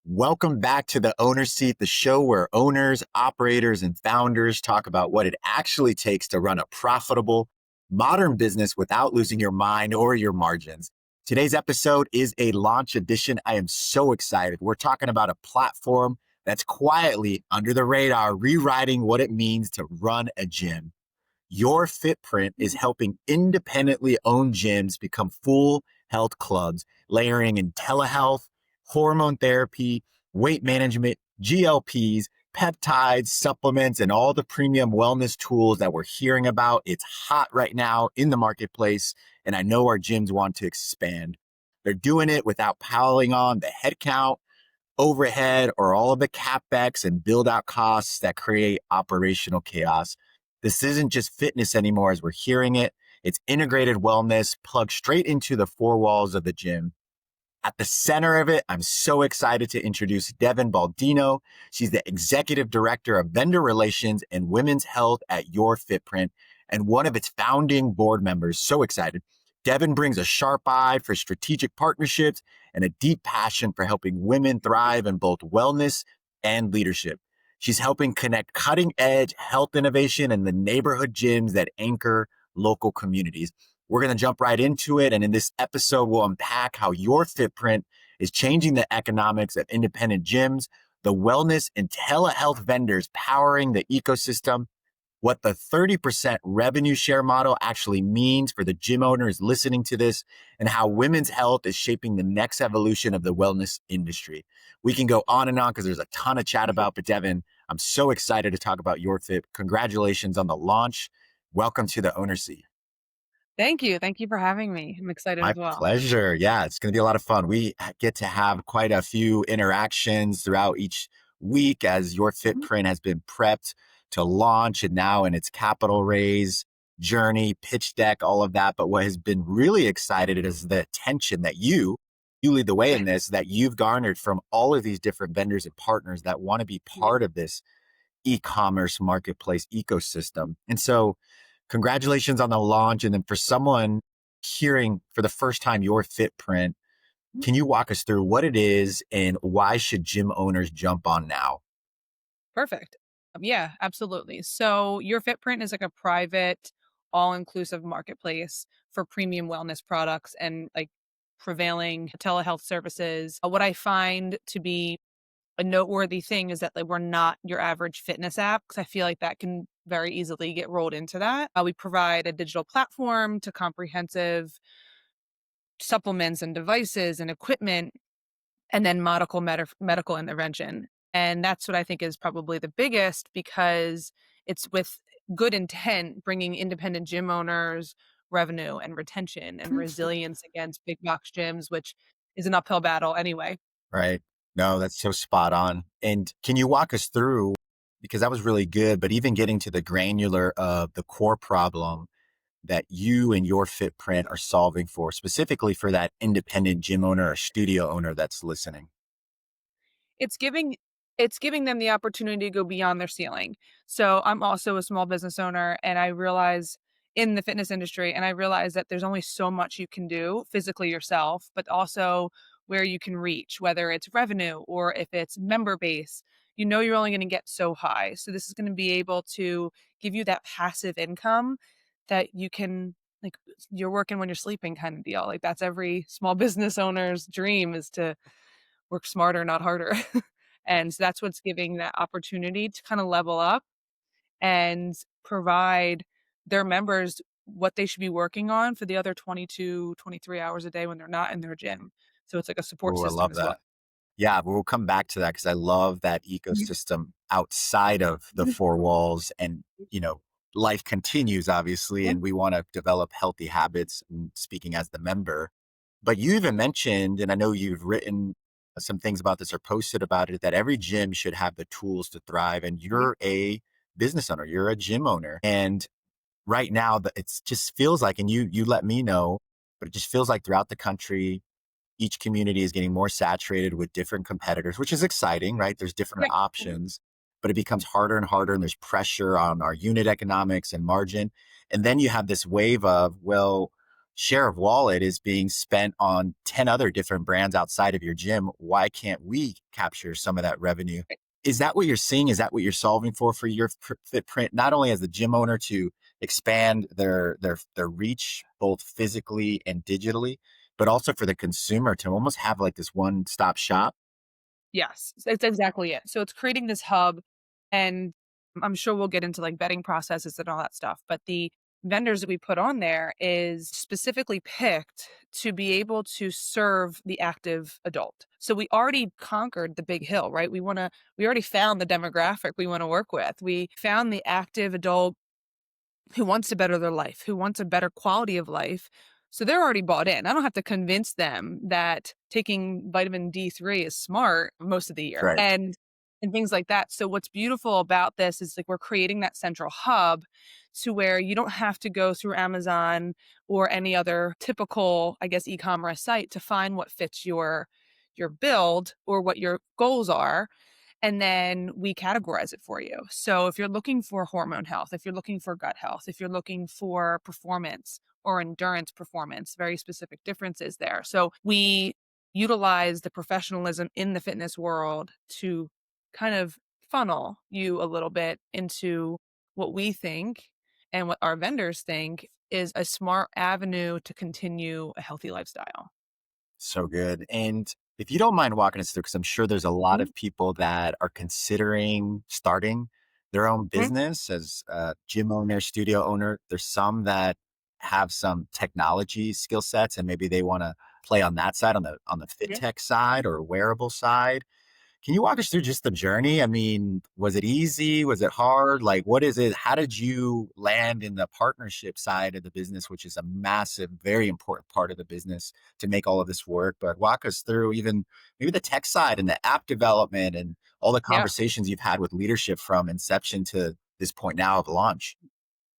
Welcome back to the Owner Seat, the show where owners, operators, and founders talk about what it actually takes to run a profitable, modern business without losing your mind or your margins. Today's episode is a launch edition. I am so excited. We're talking about a platform that's quietly under the radar, rewriting what it means to run a gym. Your FitPrint is helping independently owned gyms become full health clubs, layering in telehealth, hormone therapy, weight management, GLPs, peptides, supplements, and all the premium wellness tools that we're hearing about. It's hot right now in the marketplace, and I know our gyms want to expand. They're doing it without piling on the headcount, overhead, or all of the capex and build out costs that create operational chaos. This isn't just fitness anymore as we're hearing it. It's integrated wellness plugged straight into the four walls of the gym. At the center of it, I'm so excited to introduce Devon Baldino. She's the Executive Director of Vendor Relations and Women's Health at Your FitPrint and one of its founding board members. So excited. Devon brings a sharp eye for strategic partnerships and a deep passion for helping women thrive in both wellness and leadership. She's helping connect cutting edge health innovation and the neighborhood gyms that anchor local communities. We're going to jump right into it. And in this episode, we'll unpack how Your FitPrint is changing the economics of independent gyms, the wellness and telehealth vendors powering the ecosystem, what the 30% revenue share model actually means for the gym owners listening to this, and how women's health is shaping the next evolution of the wellness industry. We can go on and on because there's a ton of chat about, but Devon, I'm so excited to talk about Your Fit. Congratulations on the launch. Welcome to the Owner Seat. Thank you. Thank you for having me. I'm excited My as well. pleasure. Yeah, it's going to be a lot of fun. We get to have quite a few interactions throughout each week as Your FitPrint has been prepped to launch and now in its capital raise journey, pitch deck, all of that. But what has been really excited is the attention that you lead the way in this, that you've garnered from all of these different vendors and partners that want to be part of this e-commerce marketplace ecosystem. And so congratulations on the launch. And then for someone hearing for the first time Your FitPrint, can you walk us through what it is and why should gym owners jump on now? Perfect. Yeah, absolutely. So Your FitPrint is like a private, all-inclusive marketplace for premium wellness products and like prevailing telehealth services. What I find to be a noteworthy thing is that like we're not your average fitness app because I feel like that can very easily get rolled into that. We provide a digital platform to comprehensive supplements and devices and equipment and then medical intervention. And that's what I think is probably the biggest because it's with good intent, bringing independent gym owners revenue and retention and resilience against big box gyms, which is an uphill battle anyway. Right. No, that's so spot on. And can you walk us through, because that was really good, but even getting to the granular of the core problem that you and Your FitPrint are solving for, specifically for that independent gym owner or studio owner that's listening? It's giving it's giving them the opportunity to go beyond their ceiling. So I'm also a small business owner and I realize in the fitness industry and I realize that there's only so much you can do physically yourself, but also where you can reach, whether it's revenue or if it's member base, you know you're only going to get so high. So this is going to be able to give you that passive income that you can like you're working when you're sleeping kind of deal. Like that's every small business owner's dream is to work smarter, not harder. And so that's what's giving that opportunity to kind of level up and provide their members what they should be working on for the other 22, 23 hours a day when they're not in their gym. So it's like a support Oh, I system love as well. that. Yeah, we'll come back to that because I love that ecosystem outside of the four walls and, life continues obviously, and we want to develop healthy habits speaking as the member. But you even mentioned, and I know you've written some things about this or posted about it, that every gym should have the tools to thrive. And you're a business owner, you're a gym owner. And right now it just feels like, and you let me know, but it just feels like throughout the country, each community is getting more saturated with different competitors, which is exciting, right? There's different Right. options, but it becomes harder and harder. And there's pressure on our unit economics and margin. And then you have this wave of, well, share of wallet is being spent on 10 other different brands outside of your gym. Why can't we capture some of that revenue? Is that what you're seeing? Is that what you're solving for your FitPrint, not only as the gym owner to expand their reach both physically and digitally, but also for the consumer to almost have like this one-stop shop? Yes, it's exactly it. So it's creating this hub, and I'm sure we'll get into like vetting processes and all that stuff. But the vendors that we put on there is specifically picked to be able to serve the active adult. So we already conquered the big hill, right? We already found the demographic we want to work with. We found the active adult who wants to better their life, who wants a better quality of life. So they're already bought in. I don't have to convince them that taking vitamin D3 is smart most of the year Right. and things like that. So what's beautiful about this is like we're creating that central hub to where you don't have to go through Amazon or any other typical, I guess, e-commerce site to find what fits your build or what your goals are, and then we categorize it for you. So if you're looking for hormone health, if you're looking for gut health, if you're looking for performance or endurance performance, very specific differences there. So we utilize the professionalism in the fitness world to kind of funnel you a little bit into what we think and what our vendors think is a smart avenue to continue a healthy lifestyle. So good. And if you don't mind walking us through, because I'm sure there's a lot Mhm. of people that are considering starting their own Mhm. business as a gym owner, studio owner. There's some that have some technology skill sets and maybe they want to play on that side, on the fit Yeah. tech side or wearable side. Can you walk us through just the journey? I mean, was it easy? Was it hard? Like, what is it? How did you land in the partnership side of the business, which is a massive, very important part of the business to make all of this work? But walk us through even maybe the tech side and the app development and all the Yeah. conversations you've had with leadership from inception to this point now of launch.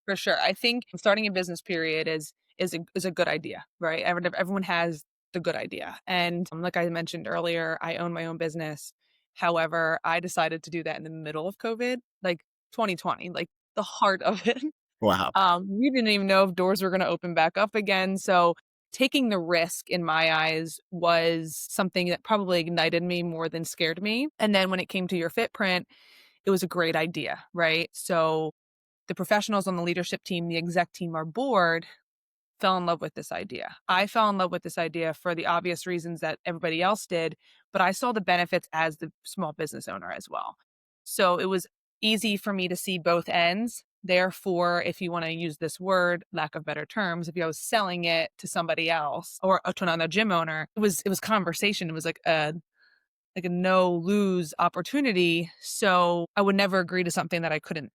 For sure. I think starting a business period is a good idea, right? Everyone has the good idea. And like I mentioned earlier, I own my own business. However, I decided to do that in the middle of COVID, like 2020, like the heart of it. Wow. We didn't even know if doors were going to open back up again. So taking the risk in my eyes was something that probably ignited me more than scared me. And then when it came to your FitPrint, it was a great idea, right? So the professionals on the leadership team, the exec team, our board fell in love with this idea. I fell in love with this idea for the obvious reasons that everybody else did, but I saw the benefits as the small business owner as well. So it was easy for me to see both ends. Therefore, if you want to use this word, lack of better terms, if I was selling it to somebody else or to another gym owner, it was conversation. It was like a no lose opportunity. So I would never agree to something that I couldn't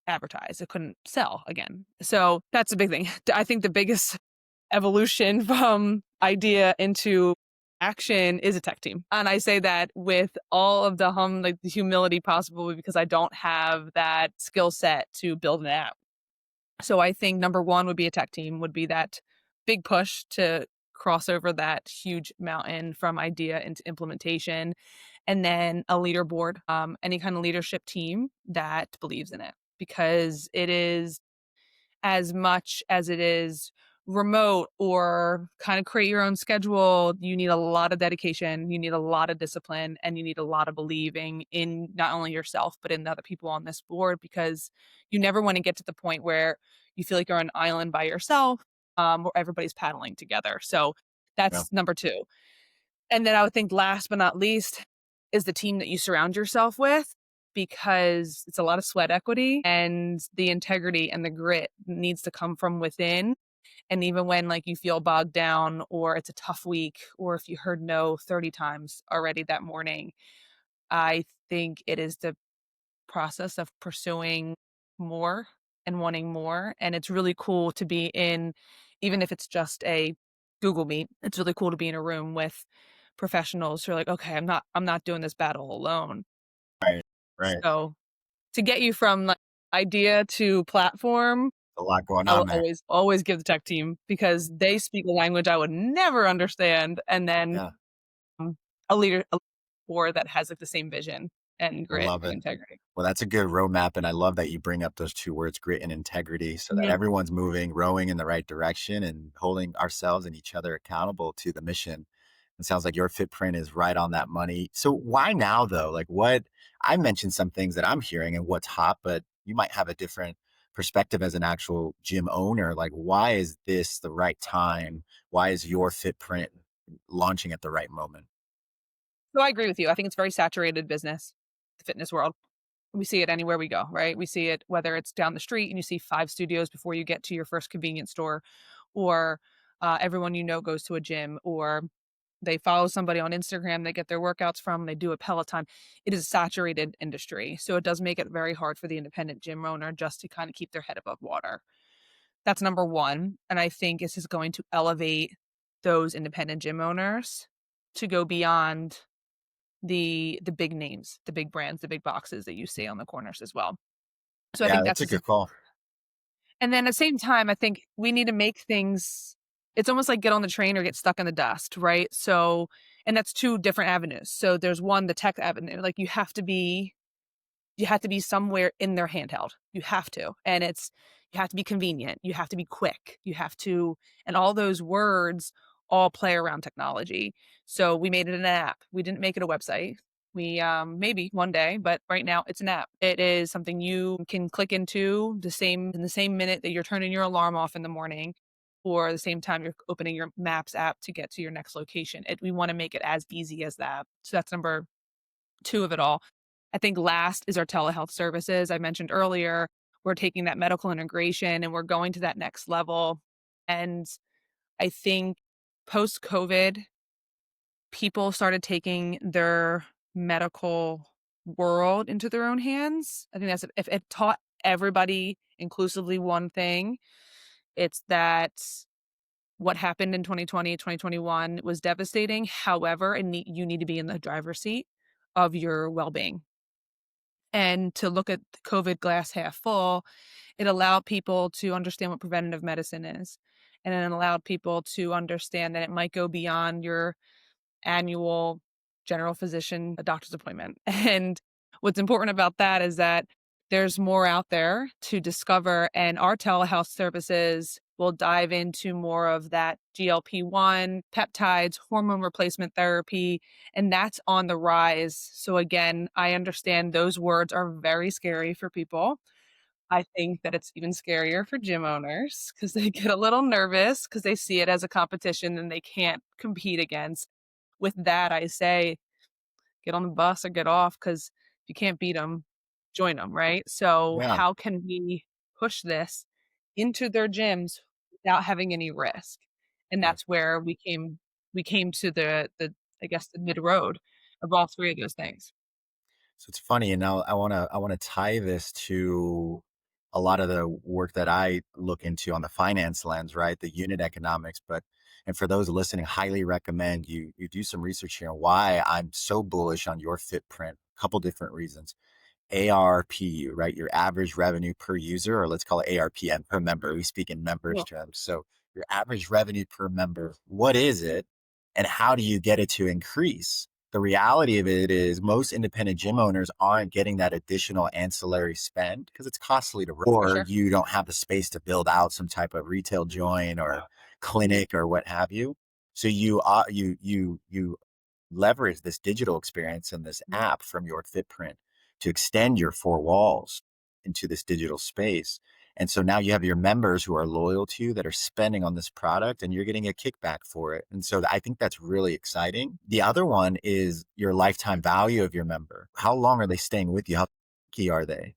advertise. It couldn't sell again. So that's a big thing. I think the biggest evolution from idea into action is a tech team. And I say that with all of like the humility possible because I don't have that skill set to build an app. So I think number one would be a tech team, would be that big push to cross over that huge mountain from idea into implementation, and then a leaderboard, any kind of leadership team that believes in it, because it is as much as it is remote or kind of create your own schedule, you need a lot of dedication, you need a lot of discipline, and you need a lot of believing in not only yourself, but in the other people on this board, because you never want to get to the point where you feel like you're on an island by yourself, where everybody's paddling together. So Yeah. that's number two. And then I would think last but not least is the team that you surround yourself with, because it's a lot of sweat equity and the integrity and the grit needs to come from within. And even when like you feel bogged down or it's a tough week or if you heard no 30 times already that morning, I think it is the process of pursuing more and wanting more. And it's really cool to be in, even if it's just a Google Meet, it's really cool to be in a room with professionals who are like, okay, I'm not doing this battle alone. Right. Right. So to get you from like idea to platform, A lot going I will on there. always give the tech team because they speak a language I would never understand. And then Yeah. um, a leader or that has like the same vision. and I grit love and it. integrity. Well, that's a good roadmap, and I love that you bring up those 2 words, grit and integrity, so that Mhm. everyone's moving, rowing in the right direction, and holding ourselves and each other accountable to the mission. It sounds like your FitPrint is right on that money. So why now, though? Like, what I mentioned some things that I'm hearing and what's hot, but you might have a different perspective as an actual gym owner. Like, why is this the right time? Why is your FitPrint launching at the right moment? So I agree with you. I think it's very saturated business, the fitness world. We see it anywhere we go, right? We see it whether it's down the street and you see 5 studios before you get to your first convenience store, or, everyone you know goes to a gym, or they follow somebody on Instagram they get their workouts from, they do a Peloton. It is a saturated industry, so it does make it very hard for the independent gym owner just to kinda keep their head above water. That's number 1, and I think this is going to elevate those independent gym owners to go beyond the big names, the big brands, the big boxes that you see on the corners as well. So I Yeah, think that's that's a just a good call. and then at the same time, I think we need to make things it's almost like get on the train or get stuck in the dust, right? So and that's 2 different avenues. So there's one, the tech avenue, like you have to be somewhere in their handheld. You have to. And it's you have to be convenient. You have to be quick. You have to and all those words all play around technology. So we made it an app. We didn't make it a website. We maybe one day, but right now it's an app. It is something you can click into the same minute that you're turning your alarm off in the morning or the same time you're opening your maps app to get to your next location. We want to make it as easy as that. So that's number 2 of it all. I think last is our telehealth services. I mentioned earlier, we're taking that medical integration and we're going to that next level. And I think post COVID, people started taking their medical world into their own hands. I think that's if it taught everybody inclusively one thing, it's that what happened in 2020, 2021 was devastating. However, you need to be in the driver's seat of your well-being. And to look at the COVID glass half full, it allowed people to understand what preventative medicine is. And it allowed people to understand that it might go beyond your annual general physician, a doctor's appointment. And what's important about that is that there's more out there to discover, and our telehealth services will dive into more of that GLP-1, peptides, hormone replacement therapy, and that's on the rise. So again, I understand those words are very scary for people. I think that it's even scarier for gym owners because they get a little nervous because they see it as a competition and they can't compete against. With that, I say, get on the bus or get off because if you can't beat them, join them, right? So Yeah. how can we push this into their gyms without having any risk? And Yeah. that's where we came to the I guess, the mid road of all 3 of those things. So it's funny, and now I wanna tie this to a lot of the work that I look into on the finance lens, right? The unit economics. But and for those listening, highly recommend you do some research here on why I'm so bullish on your FitPrint. A couple different reasons. ARPU, right? Your average revenue per user, or let's call it ARPM per member. We speak in members Yeah, terms. So your average revenue per member, what is it? And how do you get it to increase? The reality of it is most independent gym owners aren't getting that additional ancillary spend because it's costly to run, for or sure. you don't have the space to build out some type of retail joint or clinic or what have you. So you leverage this digital experience and this Mhm. app from your FitPrint to extend your 4 walls into this digital space. And so now you have your members who are loyal to you that are spending on this product and you're getting a kickback for it. And so I think that's really exciting. The other one is your lifetime value of your member. How long are they staying with you? How key are they?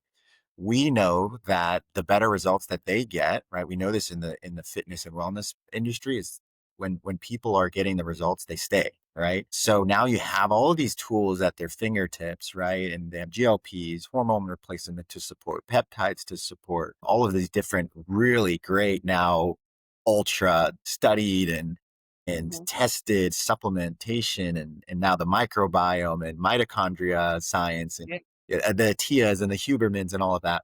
We know that the better results that they get, right? We know this in the fitness and wellness industry is when people are getting the results, they stay, right? So now you have all of these tools at their fingertips, right? And they have GLPs, hormone replacement to support, peptides to support, all of these different really great now ultra studied and Mhm. tested supplementation and now the microbiome and mitochondria science and Yeah. the Tias and the Hubermans and all of that.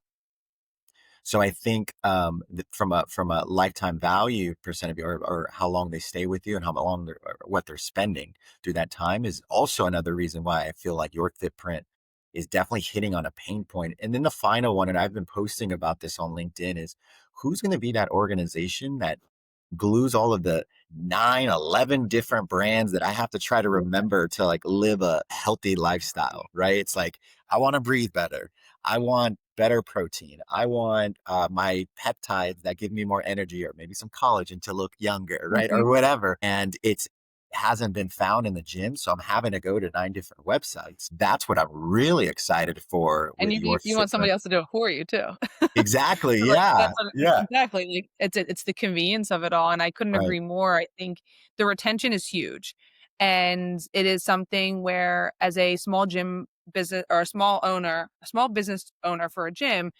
So I think from a lifetime value percent of view, or how long they stay with you and how long or what they're spending through that time is also another reason why I feel like your FitPrint is definitely hitting on a pain point. And then the final one, and I've been posting about this on LinkedIn, is who's going to be that organization that glues all of the 9, 11 different brands that I have to try to remember to like live a healthy lifestyle, right? It's like, I want to breathe better. I want better protein. I want my peptides that give me more energy, or maybe some collagen to look younger, right? Or Mhm. whatever. And it's hasn't been found in the gym. So I'm having to go to 9 different websites. That's what I'm really excited for And with your you want fitprint. somebody else to do it for you too. Exactly. So, like, Yeah. that's what Yeah. exactly, like, it's the convenience of it all, and I couldn't Right. agree more. I think the retention is huge, and it is something where as a small gym business or a small business owner for a gym,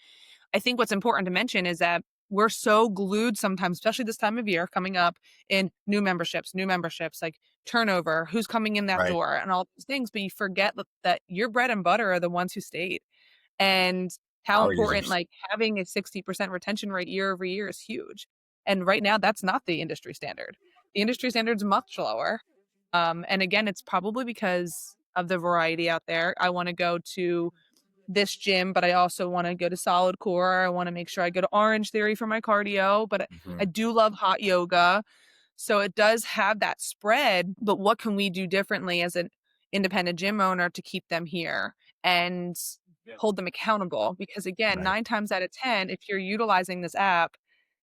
I think what's important to mention is that we're so glued sometimes, especially this time of year coming up in new memberships, like turnover, who's coming in that Right. door and all these things, but you forget that your bread and butter are the ones who stayed. And how Power important, users. like, having a 60% retention rate year over year is huge. And right now, that's not the industry standard. The industry standard is much lower. And again, it's probably because of the variety out there. I wanna go to this gym, but I also wanna go to Solid Core. I wanna make sure I go to Orange Theory for my cardio, but I Mhm. do love hot yoga. So it does have that spread, but what can we do differently as an independent gym owner to keep them here and hold them accountable? Because again, Right. 9 times out of 10, if you're utilizing this app,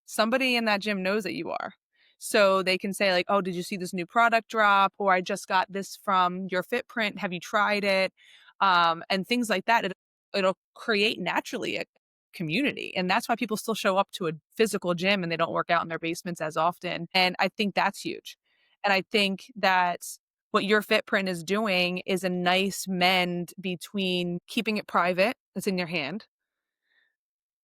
somebody in that gym knows that you are. So they can say like, "Oh, did you see this new product drop?" Or "I just got this from Your FitPrint. Have you tried it?" And things like that. It'll create naturally a community. And that's why people still show up to a physical gym and they don't work out in their basements as often. And I think that's huge. And I think that what your FitPrint is doing is a nice mend between keeping it private, it's in your hand,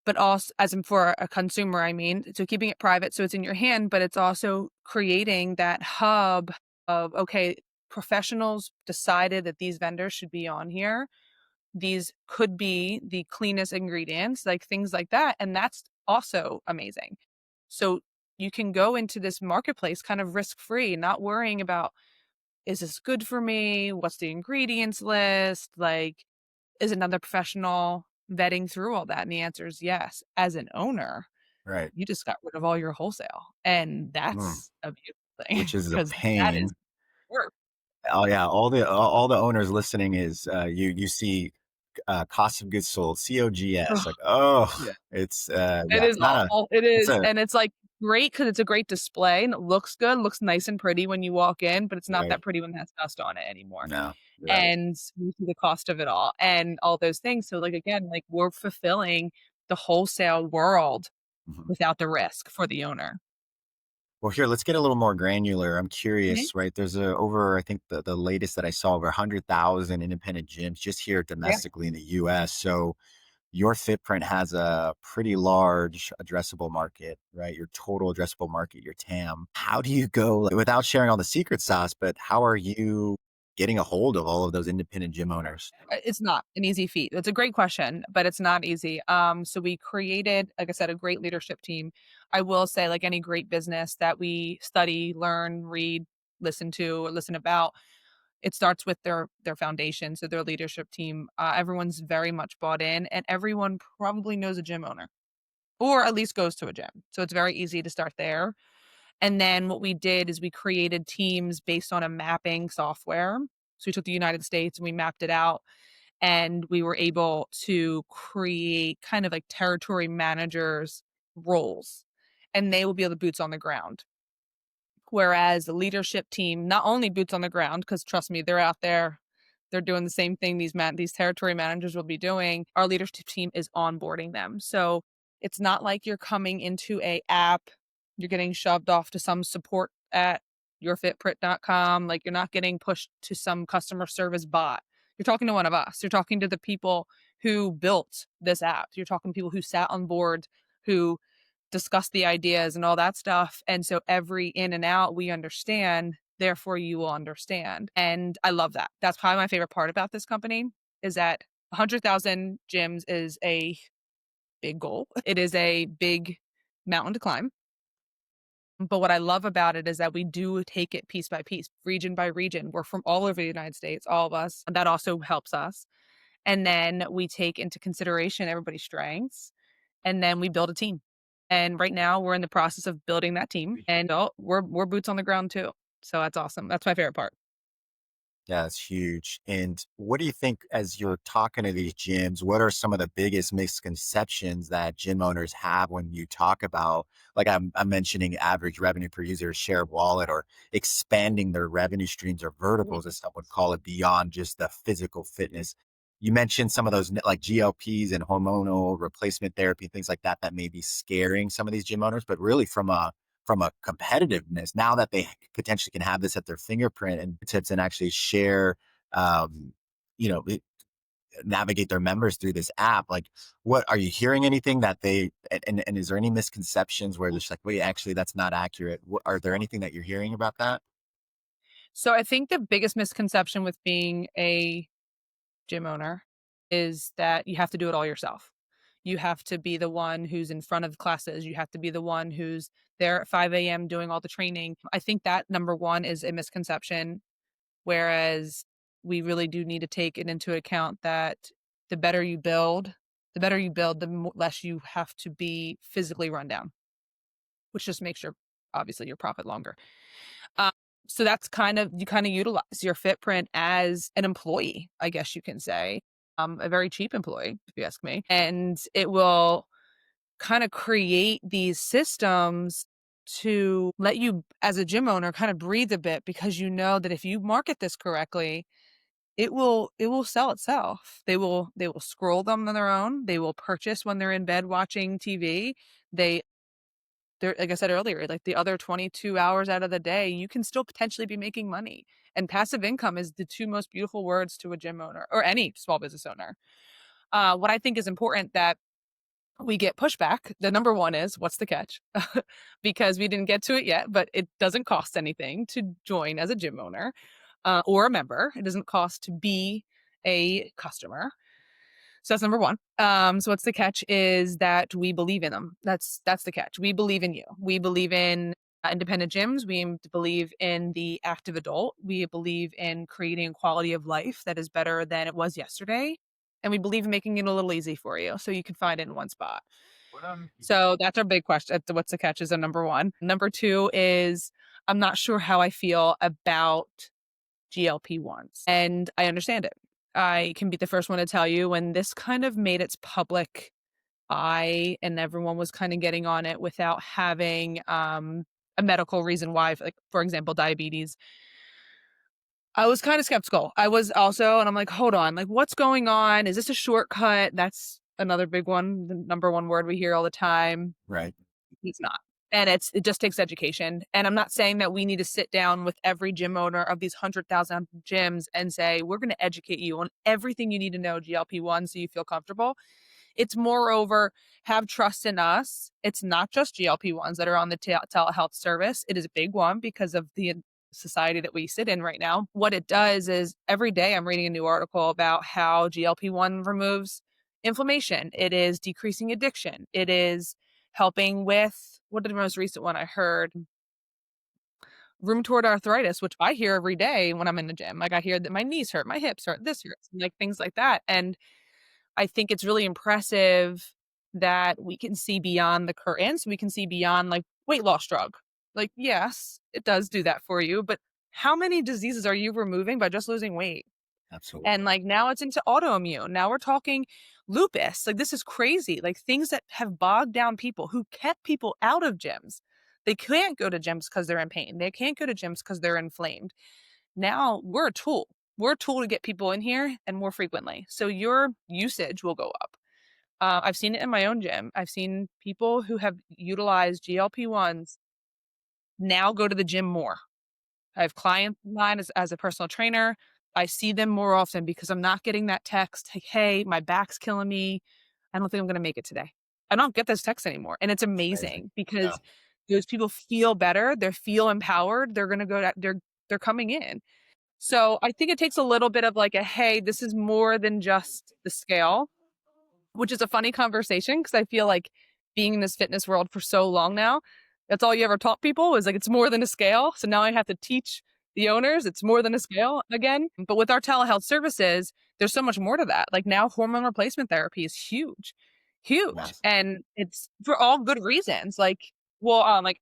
but also as in for a consumer, I mean, so keeping it private so it's in your hand, but it's also creating that hub of okay, professionals decided that these vendors should be on here, these could be the cleanest ingredients, like things like that, and that's also amazing. So you can go into this marketplace kind of risk-free, not worrying about, "Is this good for me? What's the ingredients list?" Like, is another professional vetting through all that? And the answer is yes. As an owner, Right. you just got rid of all your wholesale, and Mm. that's a beautiful thing Which is a because that pain. is work. Oh yeah, all the owners listening is you see cost of goods sold, COGS, like, oh, Yeah. it's It yeah, is it's not a awful. It it's is, a and it's, like, great because it's a great display and it looks good, looks nice and pretty when you walk in, but it's not right. that pretty when it has dust on it anymore. No, right. And we see the cost of it all and all those things. So, like, again, like, we're fulfilling the wholesale world Mhm. without the risk for the owner. Well, here, let's get a little more granular. I'm Mhm. curious, right? There's over, I think the latest that I saw, over 100,000 independent gyms just here Yeah. domestically in the US. So your footprint has a pretty large addressable market, right? Your total addressable market, your TAM. How do you go, like, without sharing all the secret sauce, but how are you getting a hold of all of those independent gym owners? It's not an easy feat. It's a great question, but it's not easy. So we created, like I said, a great leadership team. I will say, like any great business that we study, learn, read, listen to, or listen about, it starts with their foundation, so their leadership team. Everyone's very much bought in, and everyone probably knows a gym owner, or at least goes to a gym. So it's very easy to start there. And then what we did is we created teams based on a mapping software. So we took the United States and we mapped it out and we were able to create kind of like territory managers roles and they will be the boots on the ground, whereas the leadership team not only boots on the ground because trust me they're out there, they're doing the same thing these territory managers will be doing. Our leadership team is onboarding them, so it's not like you're coming into a app, you're getting shoved off to some support at yourfitprint.com, like you're not getting pushed to some customer service bot. You're talking to one of us. You're talking to the people who built this app. You're talking to people who sat on board, who discussed the ideas and all that stuff. And so every in and out we understand, therefore you will understand. And I love that. That's probably my favorite part about this company is that 100,000 gyms is a big goal. It is a big mountain to climb. But what I love about it is that we do take it piece by piece, region by region. We're from all over the United States, all of us. And that also helps us. And then we take into consideration everybody's strengths, and then we build a team. And right now we're in the process of building that team, and we're boots on the ground too. So that's awesome. That's my favorite part. Yeah, it's huge. And what do you think as you're talking to these gyms? What are some of the biggest misconceptions that gym owners have when you talk about, like I'm mentioning average revenue per user, share of wallet, or expanding their revenue streams or verticals, as some would call it, beyond just the physical fitness? You mentioned some of those like GLPs and hormonal replacement therapy, things like that, that may be scaring some of these gym owners, but really from a competitiveness now that they potentially can have this at their fingerprint and tips and actually share, um, you know, navigate their members through this app. Like, what are you hearing anything that they, and is there any misconceptions where it's like, wait, actually, that's not accurate? Are there anything that you're hearing about that? So I think the biggest misconception with being a gym owner is that you have to do it all yourself. You have to be the one who's in front of classes. You have to be the one who's there at 5 a.m. doing all the training. I think that number one is a misconception. Whereas we really do need to take it into account that the better you build, less you have to be physically run down, which just makes obviously your profit longer. Um, so that's you kind of utilize your FitPrint as an employee, I guess you can say, a very cheap employee, if you ask me. And it will kind of create these systems to let you, as a gym owner, kind of breathe a bit because you know that if you market this correctly, it will sell itself. They will scroll them on their own. They will purchase when they're in bed watching TV. They they're like I said earlier, like the other 22 hours out of the day, you can still potentially be making money. And passive income is the two most beautiful words to a gym owner or any small business owner. What I think is important that we get pushback. The number one is what's the catch? Because we didn't get to it yet, but it doesn't cost anything to join as a gym owner or a member. It doesn't cost to be a customer. So that's number one. So what's the catch is that we believe in them. That's the catch. We believe in you. We believe in independent gyms. We believe in the active adult. We believe in creating a quality of life that is better than it was yesterday. And we believe in making it a little easy for you so you can find it in one spot. So that's our big question. What's the catch is a number one. Number two is I'm not sure how I feel about GLP-1s. And I understand it. I can be the first one to tell you when this kind of made its public eye and everyone was kind of getting on it without having a medical reason why, like, for example, diabetes. I was kind of skeptical. I was also, and I'm like, hold on, like, what's going on? Is this a shortcut? That's another big one, the number one word we hear all the time. Right. It's not. And it just takes education. And I'm not saying that we need to sit down with every gym owner of these 100,000 gyms and say, we're going to educate you on everything you need to know GLP-1 so you feel comfortable. It's moreover, have trust in us. It's not just GLP-1s that are on the telehealth service. It is a big one because of the society that we sit in right now. What it does is every day I'm reading a new article about how GLP-1 removes inflammation. It is decreasing addiction. It is helping with what the most recent one I heard, rheumatoid arthritis, which I hear every day when I'm in the gym. Like I hear that my knees hurt, my hips hurt, this hurts, like things like that. And I think it's really impressive that we can see beyond the curtains. We can see beyond like weight loss drug. Like, yes, it does do that for you, but how many diseases are you removing by just losing weight? Absolutely. And like now it's into autoimmune. Now we're talking lupus. Like this is crazy. Like things that have bogged down people who kept people out of gyms. They can't go to gyms because they're in pain. They can't go to gyms because they're inflamed. Now we're a tool. We're a tool to get people in here and more frequently. So your usage will go up. I've seen it in my own gym. I've seen people who have utilized GLP-1s now go to the gym more. I have clients of mine as a personal trainer. I see them more often because I'm not getting that text, like, hey, my back's killing me. I don't think I'm going to make it today. I don't get those texts anymore. And it's Amazing. amazing Yeah. because those people feel better. They feel empowered. They're going to go, they're coming in. So I think it takes a little bit of like a, hey, this is more than just the scale, which is a funny conversation because I feel like being in this fitness world for so long now, that's all you ever taught people is like, it's more than a scale. So now I have to teach the owners it's more than a scale again. But with our telehealth services, there's so much more to that. Like now hormone replacement therapy is huge, huge. Yes. And it's for all good reasons. Like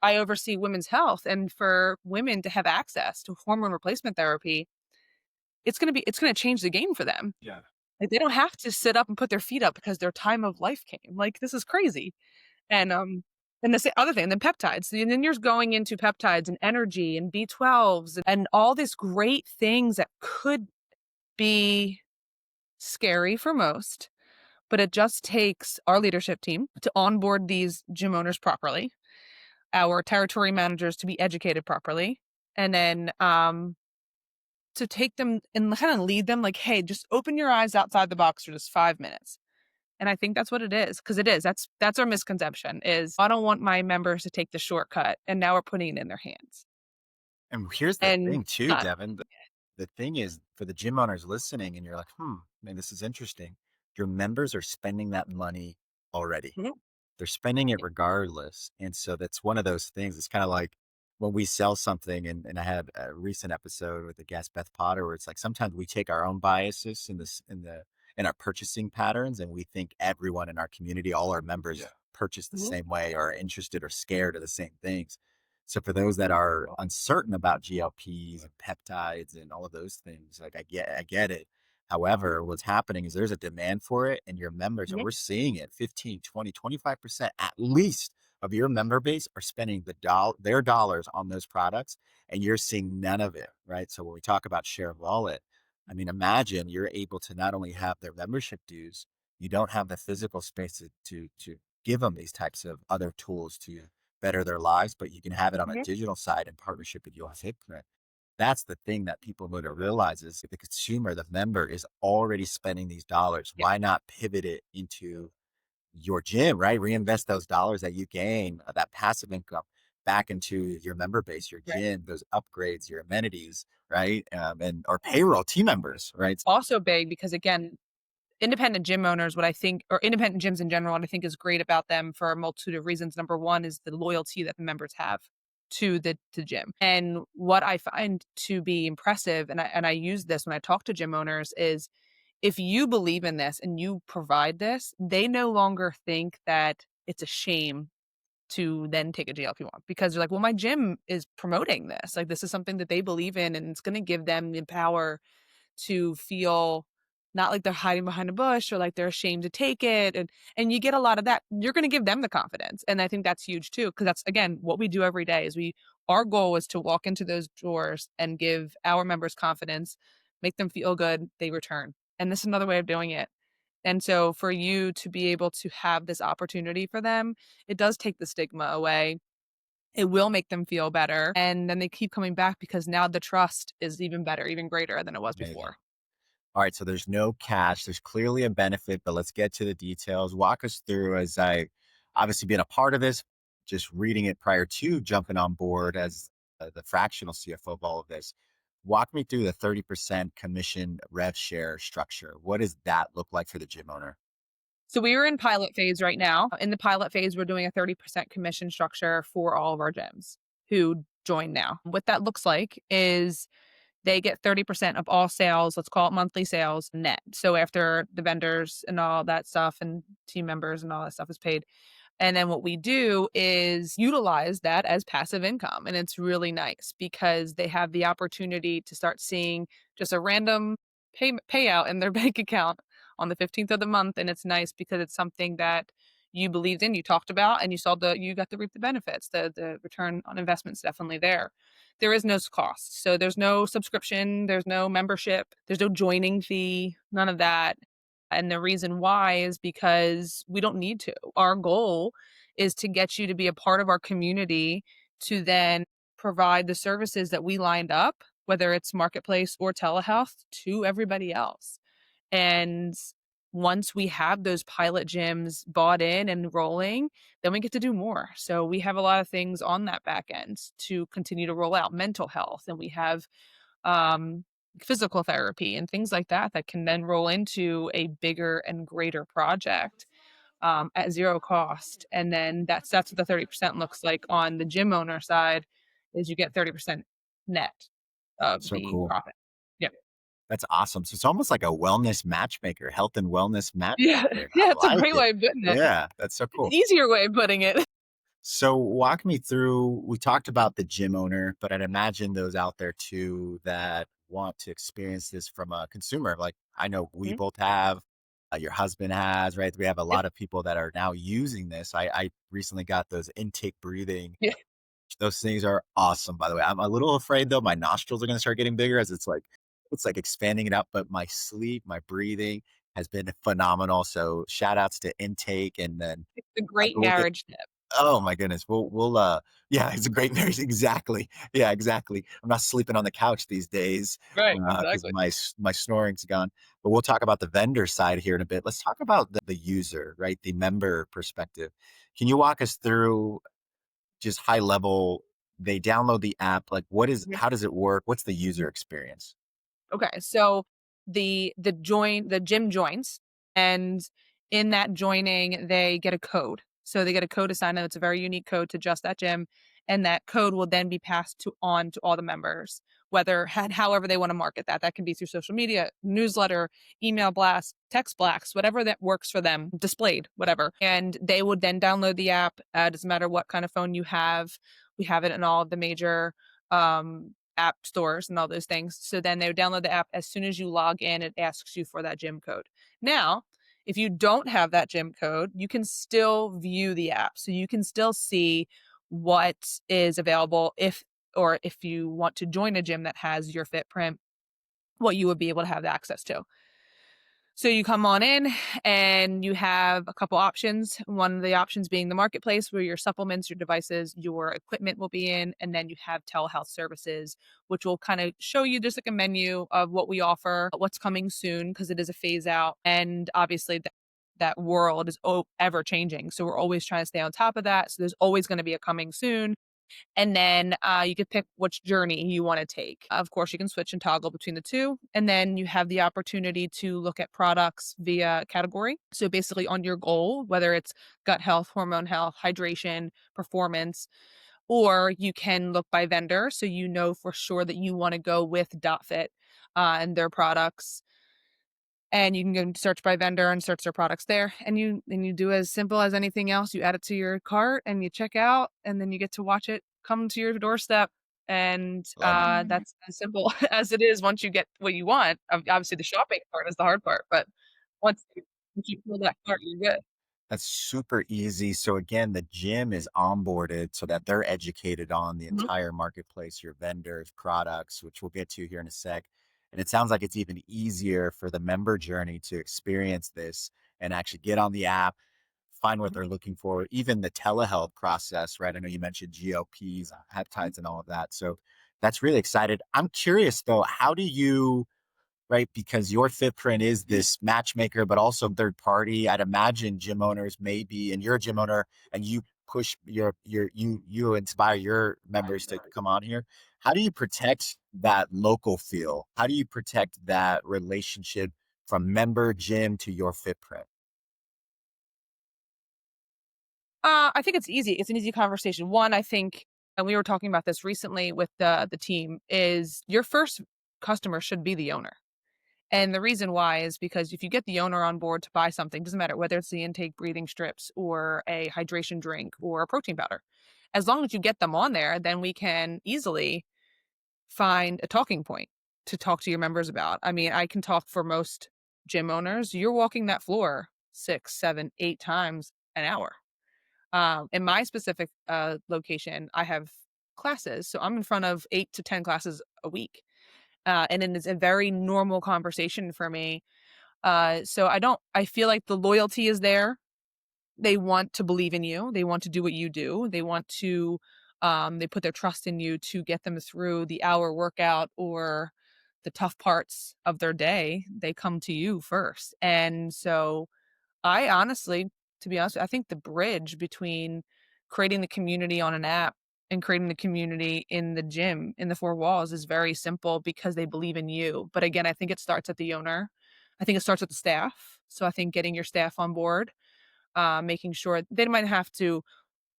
I oversee women's health, and for women to have access to hormone replacement therapy, it's gonna change the game for them. Yeah. Like, they don't have to sit up and put their feet up because their time of life came. Like, this is crazy. And, and other thing, then peptides. And then you're going into peptides and energy and B12s and all these great things that could be scary for most, but it just takes our leadership team to onboard these gym owners properly, our territory managers to be educated properly, and then, to take them and kinda lead them like, "Hey, just open your eyes outside the box for just 5 minutes." And I think that's what it is, because it is. That's our misconception is, "I don't want my members to take the shortcut," and now we're putting it in their hands. And here's the And thing too, not. Devin. The thing is for the gym owners listening, and you're like, man, this is interesting. Your members are spending that money already. Mhm. They're spending it regardless. And so that's one of those things. It's kind of like when we sell something, and I had a recent episode with the guest Beth Potter, where it's like sometimes we take our own biases in our purchasing patterns, and we think everyone in our community, all our members purchase the Mhm. same way or are interested or scared of the same things. So for those that are uncertain about GLPs and peptides and all of those things, like I get it. However, what's happening is there's a demand for it, and your members, and Mhm. we're seeing it 15, 20, 25% at least of your member base are spending their dollars on those products, and you're seeing none of it, right? So when we talk about share of wallet, I mean, imagine you're able to not only have their membership dues, you don't have the physical space to give them these types of other tools to better their lives, but you can have it on a Mhm. digital side in partnership with your FitPrint. That's the thing that people need to realize is the consumer, the member is already spending these dollars. Yeah. Why not pivot it into your gym, right? Reinvest those dollars that you gain, that passive income back into your member base, your Right. gym, those upgrades, your amenities, right? And or payroll team members, right? Also big because, again, independent gym owners, what I think or independent gyms in general, what I think is great about them for a multitude of reasons. Number 1 is the loyalty that the members have to the gym. And what I find to be impressive, and I use this when I talk to gym owners, is if you believe in this and you provide this, they no longer think that it's a shame to then take a GLP-1 because they're like, "Well, my gym is promoting this. Like, this is something that they believe in, and it's gonna give them the power to feel not like they're hiding behind a bush or like they're ashamed to take it." And you get a lot of that. You're gonna give them the confidence, and I think that's huge too, because that's, again, what we do every day is our goal is to walk into those doors and give our members confidence, make them feel good, they return. And this is another way of doing it. And so for you to be able to have this opportunity for them, it does take the stigma away. It will make them feel better, and then they keep coming back because now the trust is even better, even greater than it was Amazing. before. All right, so there's no catch. There's clearly a benefit, but let's get to the details. Walk us through as I obviously been a part of this, just reading it prior to jumping on board as the fractional CFO of all of this. Walk me through the 30% commission rev share structure. What does that look like for the gym owner? So we are in pilot phase right now. In the pilot phase, we're doing a 30% commission structure for all of our gyms who join now. What that looks like is they get 30% of all sales, let's call it monthly sales net. So after the vendors and all that stuff and team members and all that stuff is paid, and then what we do is utilize that as passive income. And it's really nice because they have the opportunity to start seeing just a random payout in their bank account on the 15th of the month. And it's nice because it's something that you believed in, you talked about, and you got to reap the benefits. The return on investment's definitely there. There is no cost. So there's no subscription, there's no membership, there's no joining fee, none of that. And the reason why is because we don't need to. Our goal is to get you to be a part of our community to then provide the services that we lined up, whether it's marketplace or telehealth, to everybody else. And once we have those pilot gyms bought in and rolling, then we get to do more. So we have a lot of things on that back end to continue to roll out mental health, and we have um, physical therapy and things like that that can then roll into a bigger and greater project at zero cost. And then that's what the 30% looks like on the gym owner side is you get 30% net of So the cool. profit. Yep. That's awesome. So it's almost like a wellness matchmaker, health and wellness Yeah, matchmaker. yeah, it's a I like great it. way of putting it. Yeah, that's so It's cool. an easier way of putting it. So walk me through, we talked about the gym owner, but I'd imagine those out there too that want to experience this from a consumer. Like I know we Mhm. both have, your husband has, right? We have a Yep. lot of people that are now using this. I recently got those intake breathing. Yeah. Those things are awesome, by the way. I'm a little afraid though, my nostrils are going to start getting bigger as it's like expanding it out, but my sleep, my breathing has been phenomenal. So shout outs to intake and then It's a great we'll get. marriage tip. Oh my goodness. Yeah, it's a great marriage. Exactly. Yeah, exactly. I'm not sleeping on the couch these days Right, because exactly. my snoring's gone. But we'll talk about the vendor side here in a bit. Let's talk about the user, right? The member perspective. Can you walk us through just high level? They download the app. Like, how does it work? What's the user experience? Okay, so the gym joins, and in that joining, they get a code. So they get a code assigned, and it's a very unique code to just that gym, and that code will then be passed on to all the members, whether had however they want to market that. That can be through social media, newsletter, email blast, text blasts, whatever that works for them, displayed, whatever. And they would then download the app. Doesn't matter what kind of phone you have. We have it in all of the major app stores and all those things. So then they would download the app. As soon as you log in, it asks you for that gym code. Now, if you don't have that gym code, you can still view the app. So you can still see what is available if you want to join a gym that has your FitPrint, what you would be able to have access to. So you come on in and you have a couple options. One of the options being the marketplace where your supplements, your devices, your equipment will be in. And then you have telehealth services, which will kind of show you just like a menu of what we offer, what's coming soon, because it is a phase out. And obviously, that world is ever changing. So we're always trying to stay on top of that. So there's always going to be a coming soon. And then you could pick which journey you want to take. Of course, you can switch and toggle between the two. And then you have the opportunity to look at products via category. So basically, on your goal, whether it's gut health, hormone health, hydration, performance, or you can look by vendor. So you know for sure that you want to go with .fit and their products, and you can go and search by vendor and search their products there, and you do as simple as anything else. You add it to your cart and you check out, and then you get to watch it come to your doorstep. And Love it. that's as simple as it is once you get what you want. Obviously, the shopping part is the hard part, but once you fill that cart, you're good. That's super easy. So again, the gym is onboarded so that they're educated on the Mhm. entire marketplace, your vendors, products, which we'll get to here in a sec. And it sounds like it's even easier for the member journey to experience this and actually get on the app, find what Mhm. they're looking for, even the telehealth process, right? I know you mentioned GLPs, Mhm. peptides, and all of that. So that's really excited. I'm curious though, how do you, right? Because your FitPrint is this matchmaker, but also third party. I'd imagine gym owners maybe, and you're a gym owner and you push you inspire your members to come on here. How do you protect that local feel? How do you protect that relationship from member gym to your FitPrint? I think it's easy. It's an easy conversation. One, I think, and we were talking about this recently with the team, is your first customer should be the owner. And the reason why is because if you get the owner on board to buy something, doesn't matter whether it's the intake breathing strips or a hydration drink or a protein powder, as long as you get them on there, then we can easily find a talking point to talk to your members about. I mean, I can talk for most gym owners. You're walking that floor 6, 7, 8 times an hour. In my specific location, I have classes. So I'm in front of 8 to 10 classes a week. And it is a very normal conversation for me. So I feel like the loyalty is there. They want to believe in you. They want to do what you do. They put their trust in you to get them through the hour workout or the tough parts of their day. They come to you first. And so I honestly, to be honest, I think the bridge between creating the community on an app and creating the community in the gym in the four walls is very simple because they believe in you. But again, I think it starts at the owner. I think it starts with the staff. So I think getting your staff on board, making sure they might have to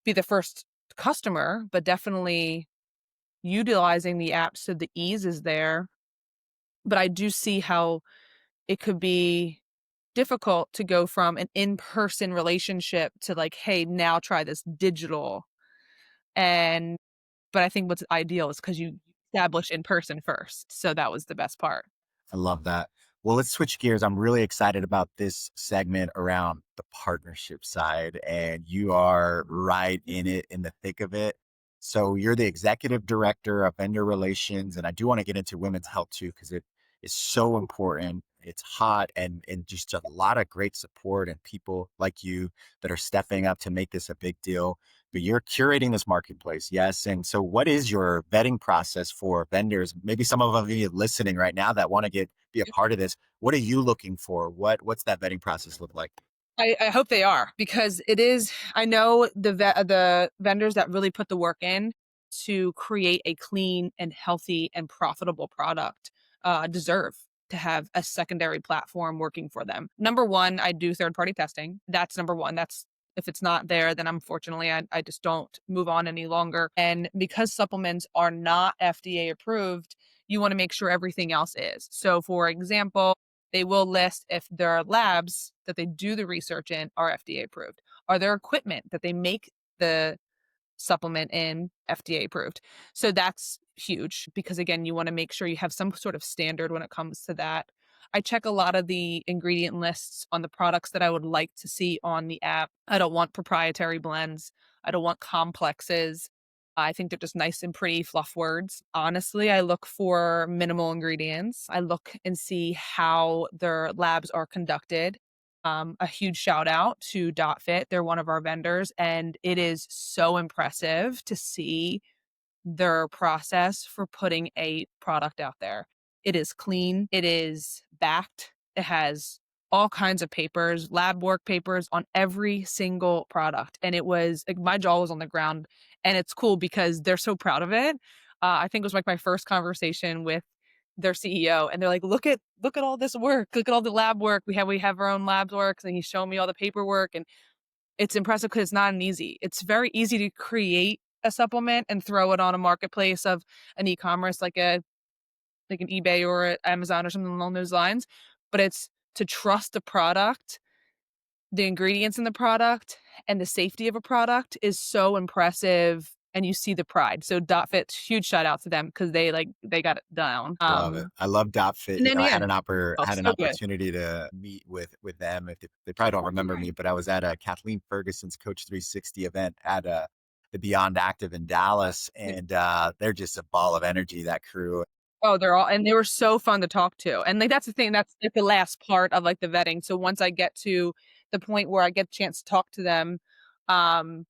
be the first customer, but definitely utilizing the app so the ease is there but I do see how it could be difficult to go from an in-person relationship to like, "Hey, now try this digital." And but I think what's ideal is because you establish in person first, so that was the best part. I love that. Well, let's switch gears. I'm really excited about this segment around the partnership side, and you are right in it, in the thick of it. So, you're the executive director of vendor relations, and I do want to get into women's health too, because it is so important. It's hot and just a lot of great support and people like you that are stepping up to make this a big deal. But you're curating this marketplace, yes. And so, what is your vetting process for vendors? Maybe some of you listening right now that want to get be a part of this. What are you looking for? What's that vetting process look like? I hope they are because it is. I know the vendors that really put the work in to create a clean and healthy and profitable product deserve to have a secondary platform working for them. Number one, I do third party testing. That's number one. That's if it's not there, then unfortunately I just don't move on any longer. And because supplements are not FDA approved, you want to make sure everything else is. So, for example, they will list if their labs that they do the research in are FDA approved. Are their equipment that they make the supplement in FDA approved? So that's huge because again, you want to make sure you have some sort of standard when it comes to that. I check a lot of the ingredient lists on the products that I would like to see on the app. I don't want proprietary blends. I don't want complexes. I think they're just nice and pretty fluff words. Honestly, I look for minimal ingredients. I look and see how their labs are conducted. A huge shout out to Dot Fit. They're one of our vendors, and it is so impressive to see their process for putting a product out there. It is clean, it is backed, it has all kinds of papers, lab work papers on every single product. And it was like my jaw was on the ground. And it's cool because they're so proud of it. I think it was like my first conversation with their CEO, and they're like, look at all this work, look at all the lab work. We have our own labs work, and he's showing me all the paperwork, and it's impressive because it's not an easy. It's very easy to create a supplement and throw it on a marketplace of an e-commerce like an eBay or a Amazon or something along those lines, but it's to trust the product, the ingredients in the product, and the safety of a product is so impressive, and you see the pride. So Dot huge shout out to them because they got it down. Love it. I love DotFit. And then I yeah, I oh, had an so good. opportunity to meet with them. If they probably don't remember me, but I was at Kathleen Ferguson's Coach 360 event at the Beyond Active in Dallas, and they're just a ball of energy. That crew. Oh, they were so fun to talk to, and, like, that's the thing, that's, like, the last part of, like, the vetting, so once I get to the point where I get a chance to talk to them, um,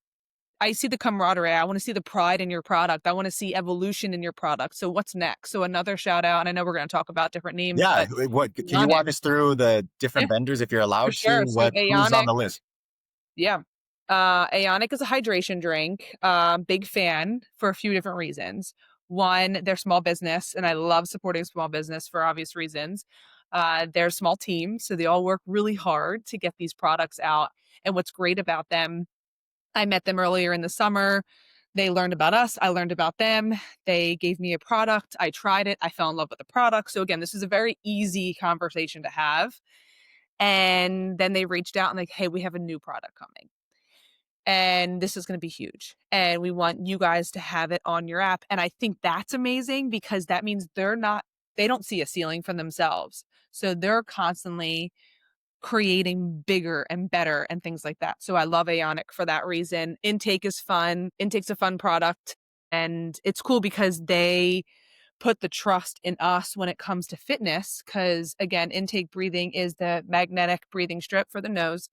I see the camaraderie, I wanna see the pride in your product, I wanna see evolution in your product, so what's next? So another shout out, and I know we're gonna talk about different names, Yeah. but What can you Aonic, walk us through the yeah, different vendors if you're for allowed to? sure, so Who's on Aonic, the list? yeah. Aonic is a hydration drink. Big fan for a few different reasons. One, they're small business, and I love supporting small business for obvious reasons. They're a small team, so they all work really hard to get these products out. And what's great about them, I met them earlier in the summer. They learned about us. I learned about them. They gave me a product. I tried it. I fell in love with the product. So again, this is a very easy conversation to have. And then they reached out and like, hey, we have a new product coming and this is going to be huge and we want you guys to have it on your app. And I think that's amazing because that means they don't see a ceiling for themselves, so they're constantly creating bigger and better and things like that. So I love Aonic for that reason. Intake is fun. Intake's a fun product, and it's cool because they put the trust in us when it comes to fitness, because again, intake breathing is the magnetic breathing strip for the nose,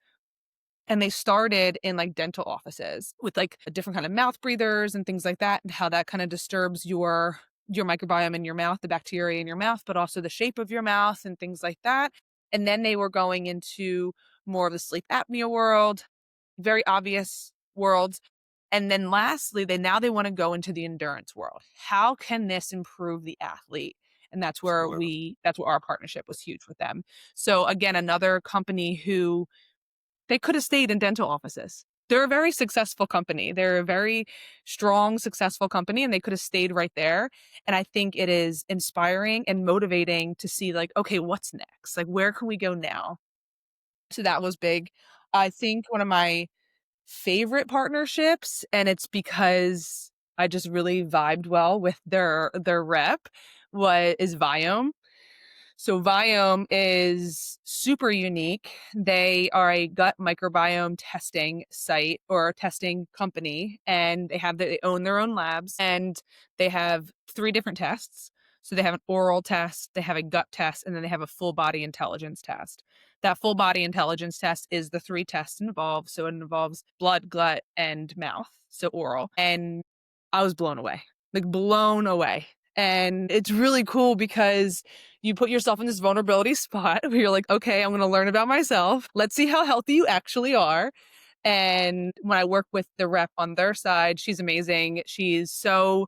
and they started in like dental offices with like a different kind of mouth breathers and things like that, and how that kind of disturbs your microbiome in your mouth, the bacteria in your mouth, but also the shape of your mouth and things like that. And then they were going into more of the sleep apnea world, very obvious worlds. And then lastly, they want to go into the endurance world. How can this improve the athlete? And Sure. that's where our partnership was huge with them. So again, another company who they could have stayed in dental offices. They're a very successful company. They're a very strong, successful company, and they could have stayed right there. And I think it is inspiring and motivating to see, like, okay, what's next? Like, where can we go now? So that was big. I think one of my favorite partnerships, and it's because I just really vibed well with their rep, is Viome. So Viome is super unique. They are a gut microbiome testing site or testing company, and they own their own labs, and they have 3 different tests. So they have an oral test, they have a gut test, and then they have a full body intelligence test. That full body intelligence test is the 3 tests involved. So it involves blood, gut, and mouth, so oral. And I was blown away, like blown away. And it's really cool because you put yourself in this vulnerability spot where you're like, okay, I'm going to learn about myself. Let's see how healthy you actually are. And when I work with the rep on their side, she's amazing. She's so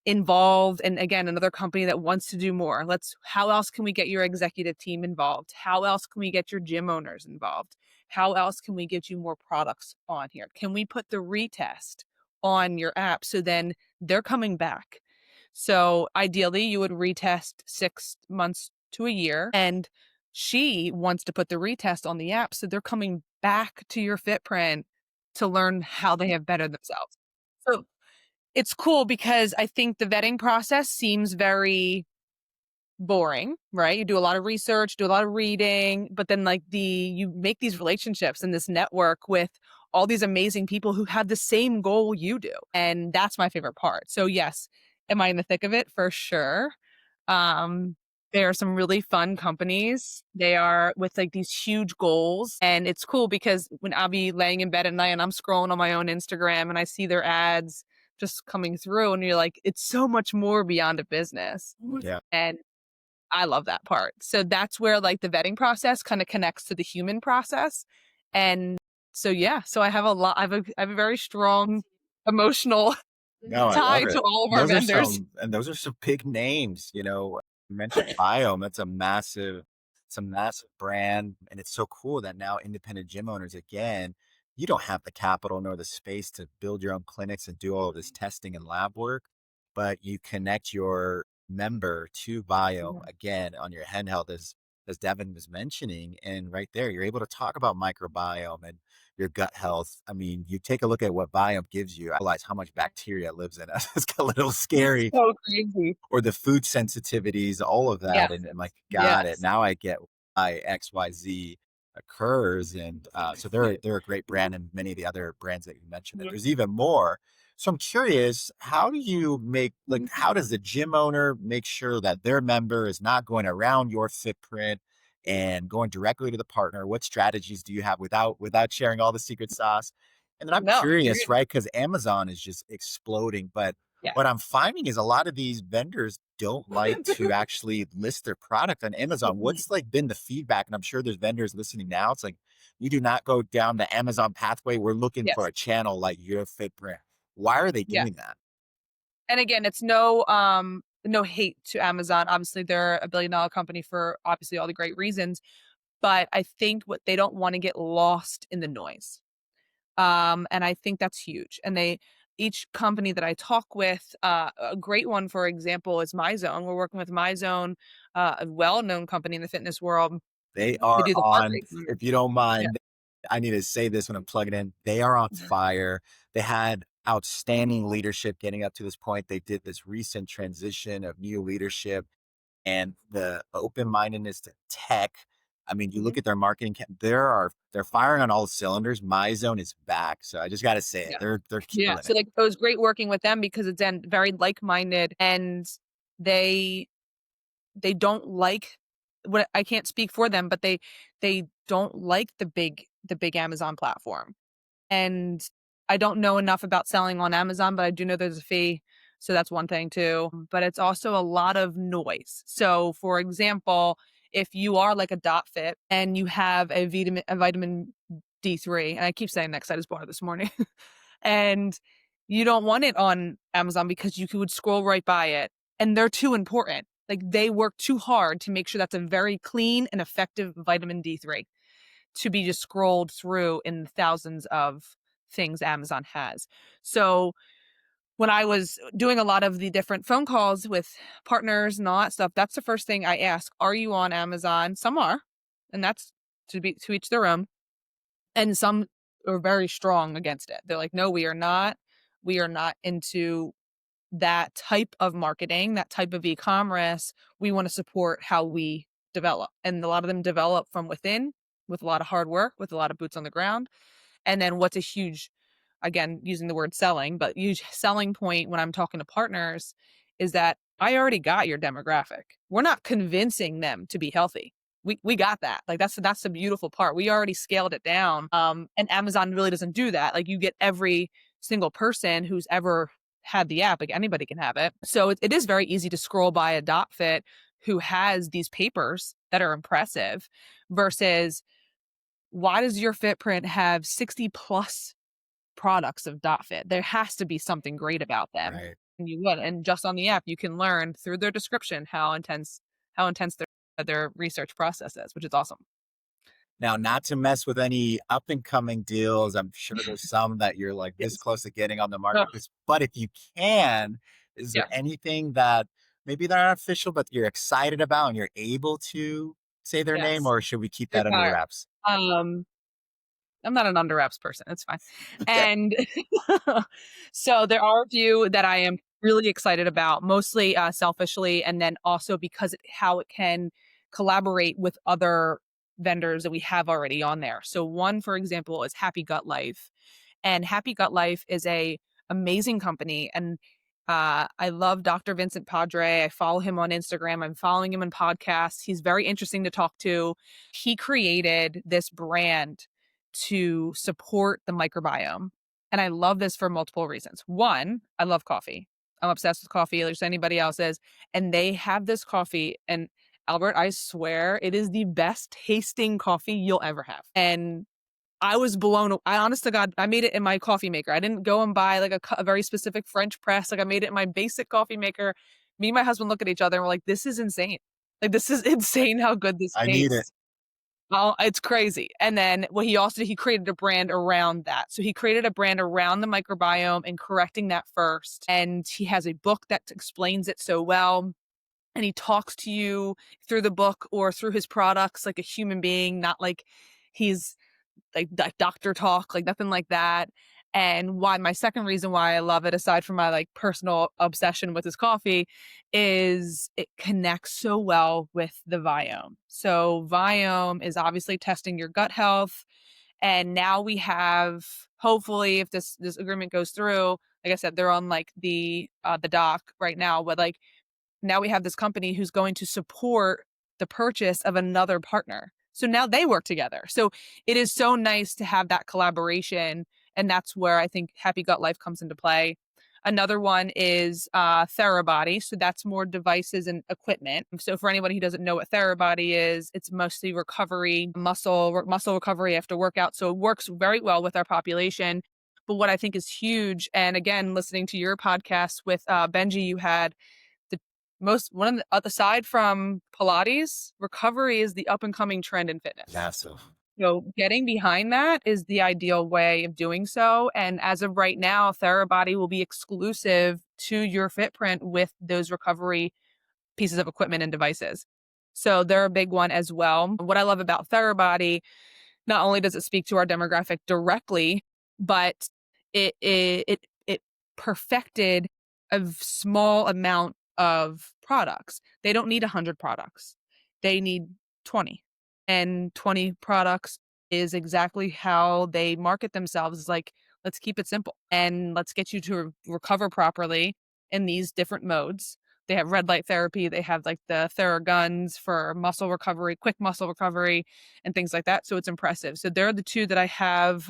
involved. And again, another company that wants to do more. How else can we get your executive team involved? How else can we get your gym owners involved? How else can we get you more products on here? Can we put the retest on your app so then they're coming back? So ideally, you would retest 6 months to a year. And she wants to put the retest on the app. So they're coming back to your FitPrint to learn how they have bettered themselves. So it's cool because I think the vetting process seems very boring, right? You do a lot of research, do a lot of reading, but then you make these relationships and this network with all these amazing people who have the same goal you do. And that's my favorite part. So yes, am I in the thick of it? For sure. Um, there are some really fun companies. They are with these huge goals. And it's cool because when I'll be laying in bed at night and I'm scrolling on my own Instagram and I see their ads just coming through, and you're like, it's so much more beyond a business. Yeah. And I love that part. So that's where the vetting process kind of connects to the human process. And so yeah, so I have a very strong emotional No, I tie love to it. all of our vendors. Those are some big names, you mentioned Viome, it's a massive brand. And it's so cool that now independent gym owners, again, you don't have the capital nor the space to build your own clinics and do all of this testing and lab work, but you connect your member to Viome Mhm. again on your handheld as Devin was mentioning. And right there, you're able to talk about microbiome and your gut health. I mean, you take a look at what Viome gives you, I realize how much bacteria lives in us. It's a little scary. So crazy. Or the food sensitivities, all of that. Yes. And I'm like, got it. Yes. Now I get why XYZ occurs. And so they're a great brand, and many of the other brands that you mentioned. And Mhm. there's even more. So I'm curious, how do you how does the gym owner make sure that their member is not going around your footprint and going directly to the partner? What strategies do you have without sharing all the secret sauce? And then I'm No, you're curious, good. right? Because Amazon is just exploding, but Yeah. what I'm finding is a lot of these vendors don't like to actually list their product on Amazon. Mhm. What's been the feedback? And I'm sure there's vendors listening now. It's like, you do not go down the Amazon pathway. We're looking for Yes. a channel like Your FitPrint. Why are they Yes. doing that? And again, it's no hate to Amazon. Obviously, they're a billion-dollar company for obviously all the great reasons, but I think what they don't wanna get lost in the noise. And I think that's huge. And each company that I talk with, a great one, for example, is MyZone. We're working with MyZone, a well-known company in the fitness world. They They are do the heart on, rate monitor. if you don't Yeah. mind, I need to say this when I'm plugging in. They are on Mhm. fire. They had outstanding leadership getting up to this point. They did this recent transition of new leadership and the open-mindedness to tech. I mean, you look Mhm. at their marketing, they're firing on all cylinders. My zone is back. So I just got to say it. Yeah. They're Yeah. killing So it. it was great working with them because it's then very like-minded, and they they don't like what I can't speak for them, but they don't like the big Amazon platform. And I don't know enough about selling on Amazon, but I do know there's a fee. So that's one thing too. But it's also a lot of noise. So for example, if you are like a dot fit and you have a vitamin D3, and I keep saying that because I just bought it this morning, and you don't want it on Amazon because you would scroll right by it. And they're too important. Like they work too hard to make sure that's a very clean and effective vitamin D3 to be just scrolled through in thousands of things Amazon has. So when I was doing a lot of the different phone calls with partners and all that stuff, that's the first thing I ask. Are you on Amazon? Some are, and that's to each their own. And some are very strong against it. They're like, no, we are not. We are not into that type of marketing, that type of e-commerce. We want to support how we develop. And a lot of them develop from within with a lot of hard work, with a lot of boots on the ground. And then what's a huge, again, using the word selling, but huge selling point when I'm talking to partners is that I already got your demographic. We're not convincing them to be healthy. We got that. Like that's the beautiful part. We already scaled it down. And Amazon really doesn't do that. Like you get every single person who's ever had the app. Like anybody can have it. So it is very easy to scroll by a dot fit who has these papers that are impressive versus why does your FitPrint have 60 plus products of dot fit? There has to be something great about them. Right. And you would. And just on the app, you can learn through their description how intense their research process is, which is awesome. Now, not to mess with any up and coming deals, I'm sure there's some that you're like this Yes. close to getting on the Ugh, marketplace. But if you can, is there yeah. anything that maybe they're not official, but you're excited about and you're able to say their name, Yes. or should we keep You're that under fire. wraps? Um, I'm not an under wraps person. It's fine. Okay. And so there are a few that I am really excited about, mostly selfishly, and then also because how it can collaborate with other vendors that we have already on there. So one, for example, is Happy Gut Life, and Happy Gut Life is a amazing company, and I love Dr. Vincent Padre. I follow him on Instagram. I'm following him on podcasts. He's very interesting to talk to. He created this brand to support the microbiome. And I love this for multiple reasons. One, I love coffee. I'm obsessed with coffee, like anybody else is. And they have this coffee. And Albert, I swear it is the best tasting coffee you'll ever have. And I was blown. I honest to God, I made it in my coffee maker. I didn't go and buy like a very specific French press. Like I made it in my basic coffee maker. Me and my husband look at each other and we're like, this is insane. Like this is insane how good this I need it. tastes. Oh, it's crazy. And then what he also did, he created a brand around that. So he created a brand around the microbiome and correcting that first. And he has a book that explains it so well. And he talks to you through the book or through his products like a human being, not like he's like doctor talk, like nothing like that. And why my second reason why I love it, aside from my like personal obsession with his coffee, is it connects so well with the Viome. So Viome is obviously testing your gut health. And now we have, hopefully, if this agreement goes through, like I said, they're on like the dock right now, but like now we have this company who's going to support the purchase of another partner. So now they work together. So it is so nice to have that collaboration. And that's where I think Happy Gut Life comes into play. Another one is Therabody. So that's more devices and equipment. So for anybody who doesn't know what Therabody is, it's mostly recovery, muscle recovery after workout. So it works very well with our population. But what I think is huge, and again, listening to your podcast with Benji, you had the one of the aside from Pilates, recovery is the up and coming trend in fitness. Massive. So getting behind that is the ideal way of doing so. And as of right now, Therabody will be exclusive to your FitPrint with those recovery pieces of equipment and devices. So they're a big one as well. What I love about Therabody, not only does it speak to our demographic directly, but it perfected a small amount of products. They don't need 100 products. They need 20. And 20 products is exactly how they market themselves. It's like, let's keep it simple and let's get you to recover properly in these different modes. They have red light therapy. They have like the Theraguns for muscle recovery, quick muscle recovery, and things like that. So it's impressive. So they're the two that I have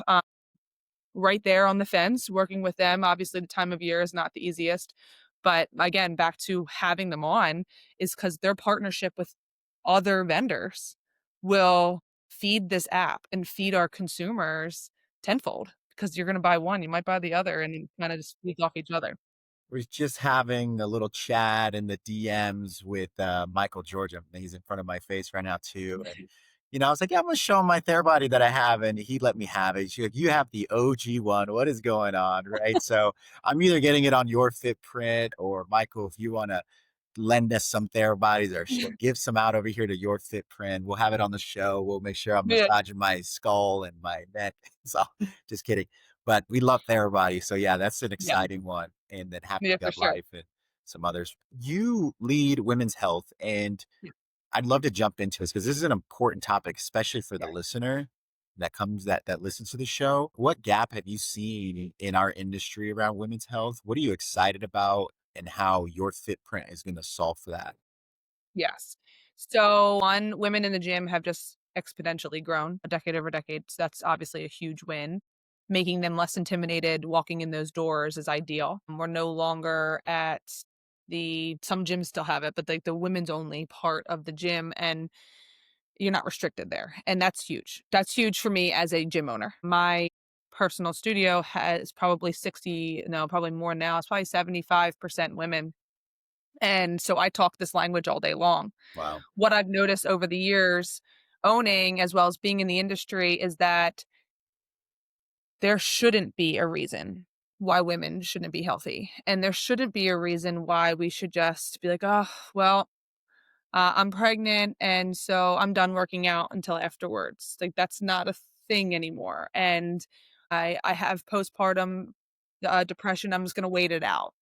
right there on the fence, working with them. Obviously, the time of year is not the easiest. But again, back to having them on is because their partnership with other vendors will feed this app and feed our consumers tenfold because you're going to buy one, you might buy the other, and kind of just feed off each other. We're just having a little chat in the DMs with Michael Georgia. He's in front of my face right now too. And I was like, yeah, I'm gonna show him my Therabody that I have, and he let me have it. She's like, you have the OG one. What is going on, right? So I'm either getting it on your FitPrint, or Michael, if you want to lend us some Therabodies or give some out over here to your FitPrint, we'll have it on the show. We'll make sure I'm Yeah, massaging my skull and my neck. So just kidding, but we love Therabody. So yeah, that's an yeah, exciting one. And then Happy yeah, for Gut sure. Life and some others. You lead women's health, and Yeah, I'd love to jump into this because this is an important topic, especially for the yeah, listener that listens to the show. What gap have you seen in our industry around women's health? What are you excited about, and how your FitPrint is going to solve for that? yes. So, one, women in the gym have just exponentially grown a decade over decade. So that's obviously a huge win. Making them less intimidated walking in those doors is ideal. We're no longer at some gyms still have it, but like the women's only part of the gym, and you're not restricted there. And that's huge. That's huge for me as a gym owner. My personal studio has probably 60, no, probably more now. It's probably 75% women. And so I talk this language all day long. Wow. What I've noticed over the years owning as well as being in the industry is that there shouldn't be a reason why women shouldn't be healthy. And there shouldn't be a reason why we should just be like, oh, well, I'm pregnant, and so I'm done working out until afterwards. Like that's not a thing anymore. And I have postpartum depression. I'm just gonna wait it out.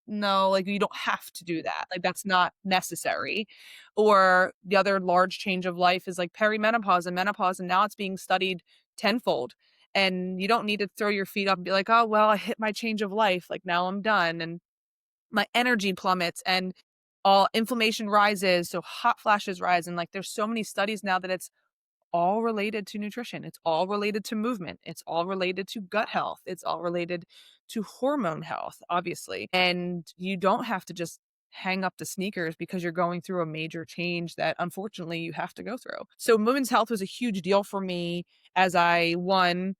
No, like you don't have to do that. Like that's not necessary. Or the other large change of life is like perimenopause and menopause, and now it's being studied tenfold. And you don't need to throw your feet up and be like, oh well, I hit my change of life. Like now I'm done. And my energy plummets and all inflammation rises, so hot flashes rise, and like there's so many studies now that it's all related to nutrition. It's all related to movement. It's all related to gut health. It's all related to hormone health, obviously. And you don't have to just hang up the sneakers because you're going through a major change that unfortunately you have to go through. So women's health was a huge deal for me as I'm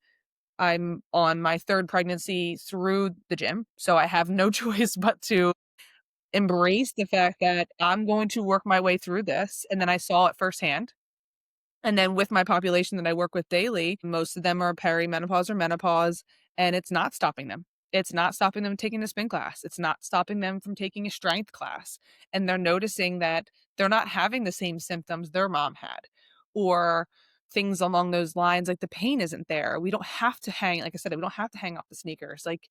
on my third pregnancy through the gym. So I have no choice but to embrace the fact that I'm going to work my way through this, and then I saw it firsthand. And then with my population that I work with daily, most of them are perimenopause or menopause, and it's not stopping them. It's not stopping them taking a spin class. It's not stopping them from taking a strength class. And they're noticing that they're not having the same symptoms their mom had, or things along those lines. Like the pain isn't there. We don't have to hang, like I said, we don't have to hang off the sneakers. Like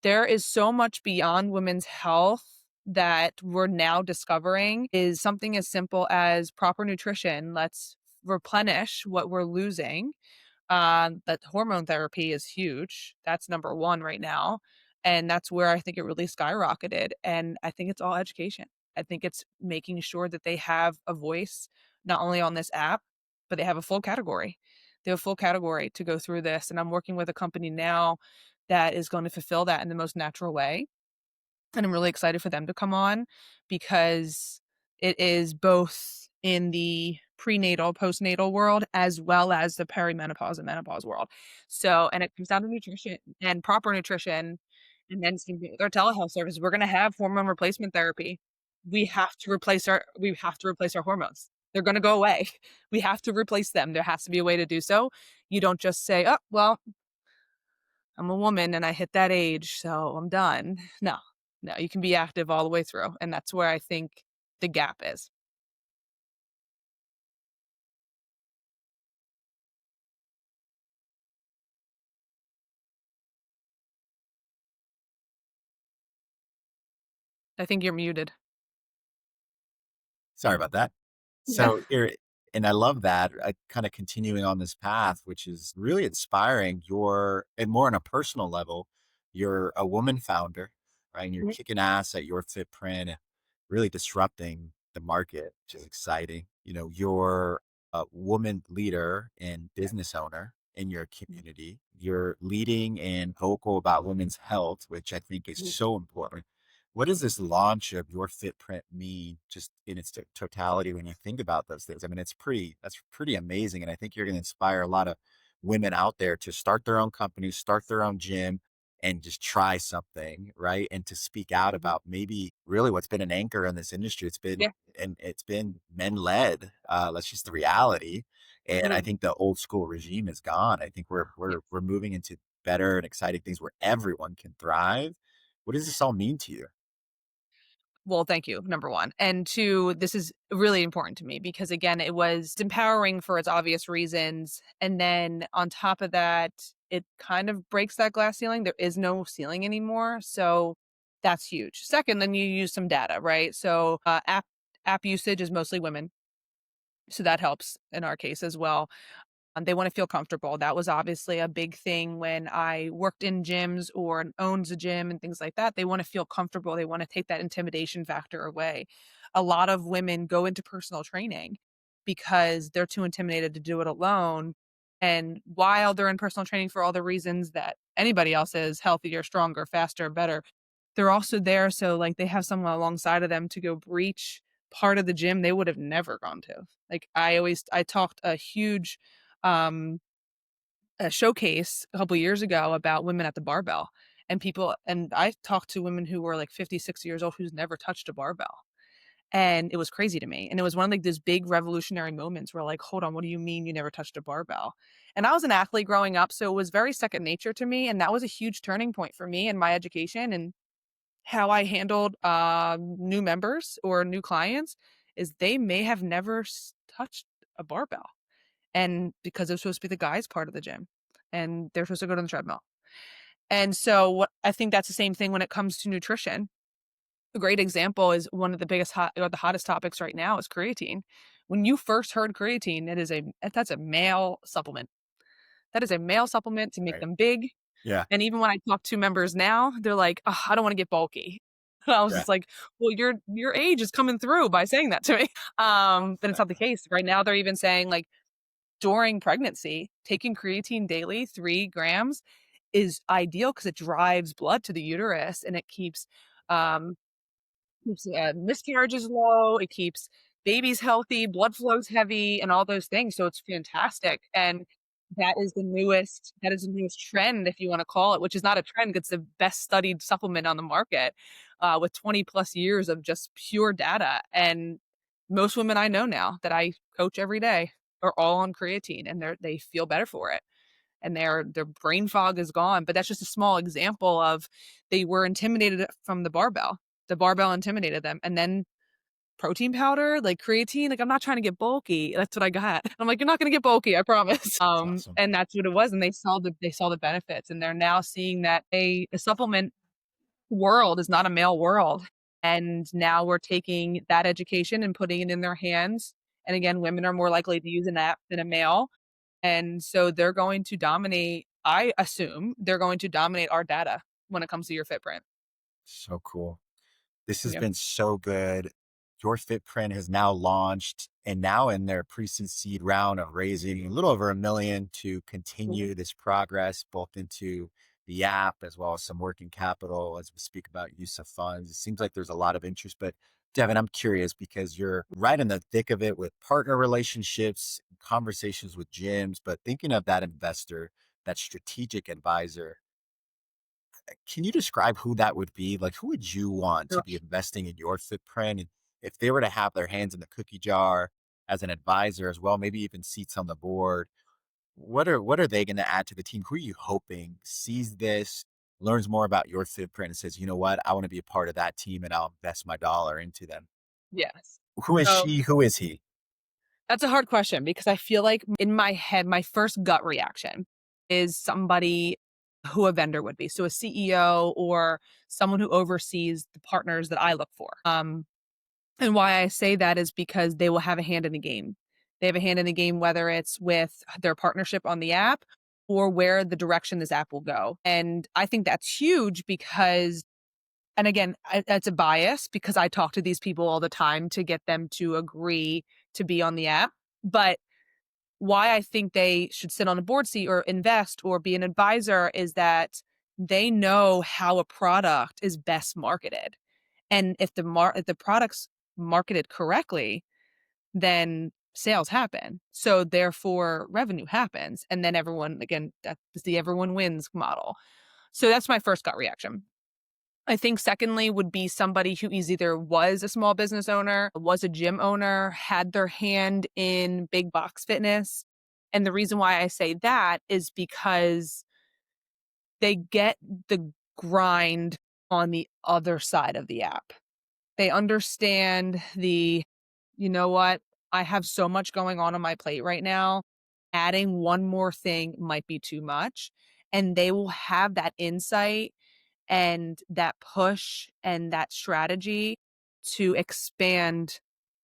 there is so much beyond women's health that we're now discovering is something as simple as proper nutrition. Let's replenish what we're losing. That hormone therapy is huge. That's number one right now. And that's where I think it really skyrocketed. And I think it's all education. I think it's making sure that they have a voice, not only on this app, but they have a full category. They have a full category to go through this. And I'm working with a company now that is going to fulfill that in the most natural way. And I'm really excited for them to come on because it is both in the prenatal, postnatal world as well as the perimenopause and menopause world. So, and it comes down to nutrition and proper nutrition. And then same thing with our telehealth service. We're going to have hormone replacement therapy. We have to replace our hormones. They're going to go away. We have to replace them. There has to be a way to do so. You don't just say, oh, well, I'm a woman and I hit that age, so I'm done. No, no, you can be active all the way through. And that's where I think the gap is. I think you're muted. Sorry about that. Yeah. So here, and I love that, kind of continuing on this path, which is really inspiring. And more on a personal level, you're a woman founder, right? And you're Mhm. kicking ass at your FitPrint, really disrupting the market, which is exciting. You're a woman leader and Yeah. business owner in your Mhm. community. You're leading and vocal about women's health, which I think is Mhm. so important. What does this launch of your FitPrint mean just in its totality when you think about those things? I mean, that's pretty amazing. And I think you're going to inspire a lot of women out there to start their own companies, start their own gym, and just try something, right? And to speak out Mhm. about maybe really what's been an anchor in this industry. Yeah. It's been men led. That's just the reality. And I Mhm. think the old school regime is gone. I think Yeah. we're moving into better and exciting things where everyone can thrive. What does this all mean to you? Well, thank you, number 1. And 2, this is really important to me because, again, it was empowering for its obvious reasons, and then on top of that, it kind of breaks that glass ceiling. There is no ceiling anymore, so that's huge. Second, then you use some data, right? So, app usage is mostly women, so that helps in our case as well. They want to feel comfortable. That was obviously a big thing when I worked in gyms or owns a gym and things like that. They want to feel comfortable. They want to take that intimidation factor away. A lot of women go into personal training because they're too intimidated to do it alone. And while they're in personal training for all the reasons that anybody else is healthier, stronger, faster, better, they're also there so like they have someone alongside of them to go breach part of the gym they would have never gone to. Like I talked um a showcase a couple years ago about women at the barbell and I talked to women who were like 50, 60 years old who's never touched a barbell. And it was crazy to me. And it was one of like those big revolutionary moments where like, hold on, what do you mean you never touched a barbell? And I was an athlete growing up, so it was very second nature to me. And that was a huge turning point for me in my education and how I handled new members or new clients is they may have never touched a barbell and because it was supposed to be the guys part of the gym and they're supposed to go to the treadmill. And so what I think that's the same thing when it comes to nutrition. A great example is one of the biggest hot or the hottest topics right now is creatine. When you first heard creatine, that's a male supplement. That is a male supplement to make Right. them big. Yeah. And even when I talk to members now, they're like, "Ugh, I don't want to get bulky." And I was Yeah. just like, "Well, your age is coming through by saying that to me." But it's not the case. Right now, they're even saying like during pregnancy, taking creatine daily, 3 grams, is ideal because it drives blood to the uterus and it keeps, miscarriages low, it keeps babies healthy, blood flows heavy, and all those things, so it's fantastic, and that is the newest trend, if you wanna call it, which is not a trend, it's the best studied supplement on the market, with 20 plus years of just pure data, and most women I know now that I coach every day are all on creatine, and they feel better for it and their brain fog is gone. But that's just a small example of they were intimidated from the barbell. The barbell intimidated them. And then protein powder, like creatine, like I'm not trying to get bulky. That's what I got. I'm like, you're not gonna get bulky, I promise. That's awesome. And that's what it was. And they saw the benefits and they're now seeing that a supplement world is not a male world. And now we're taking that education and putting it in their hands. And again, women are more likely to use an app than a male and so they're going to dominate I assume they're going to dominate our data when it comes to your FitPrint. So cool. This has Yeah. been so good. Your FitPrint has now launched and now in their pre-seed round of raising a little over 1 million to Mhm. continue this progress, both into the app as well as some working capital as we speak about use of funds. It seems like there's a lot of interest, but Devin, I'm curious because you're right in the thick of it with partner relationships, conversations with gyms, but thinking of that investor, that strategic advisor, can you describe who that would be? Like, who would you want to be Gosh. investing in your footprint? And if they were to have their hands in the cookie jar as an advisor as well, maybe even seats on the board, what are they going to add to the team? Who are you hoping sees this, learns more about your footprint, and says, you know what, I want to be a part of that team and I'll invest my dollar into them? Yes. Who is So she? Who is he? that's a hard question because I feel like in my head, my first gut reaction is somebody who a vendor would be. So a CEO or someone who oversees the partners that I look for. And why I say that is because they will have a hand in the game. They have a hand in the game, whether it's with their partnership on the app or where the direction this app will go. And I think that's huge because, and again, it's a bias because I talk to these people all the time to get them to agree to be on the app. But why I think they should sit on a board seat or invest or be an advisor is that they know how a product is best marketed and if the product's marketed correctly, then sales happen. So therefore revenue happens. And then everyone again, that's the everyone wins model. So that's my first gut reaction. I think secondly would be somebody who is either was a small business owner, was a gym owner, had their hand in big box fitness. And the reason why I say that is because they get the grind on the other side of the app. They understand you know what? I have so much going on my plate right now. Adding one more thing might be too much. And they will have that insight and that push and that strategy to expand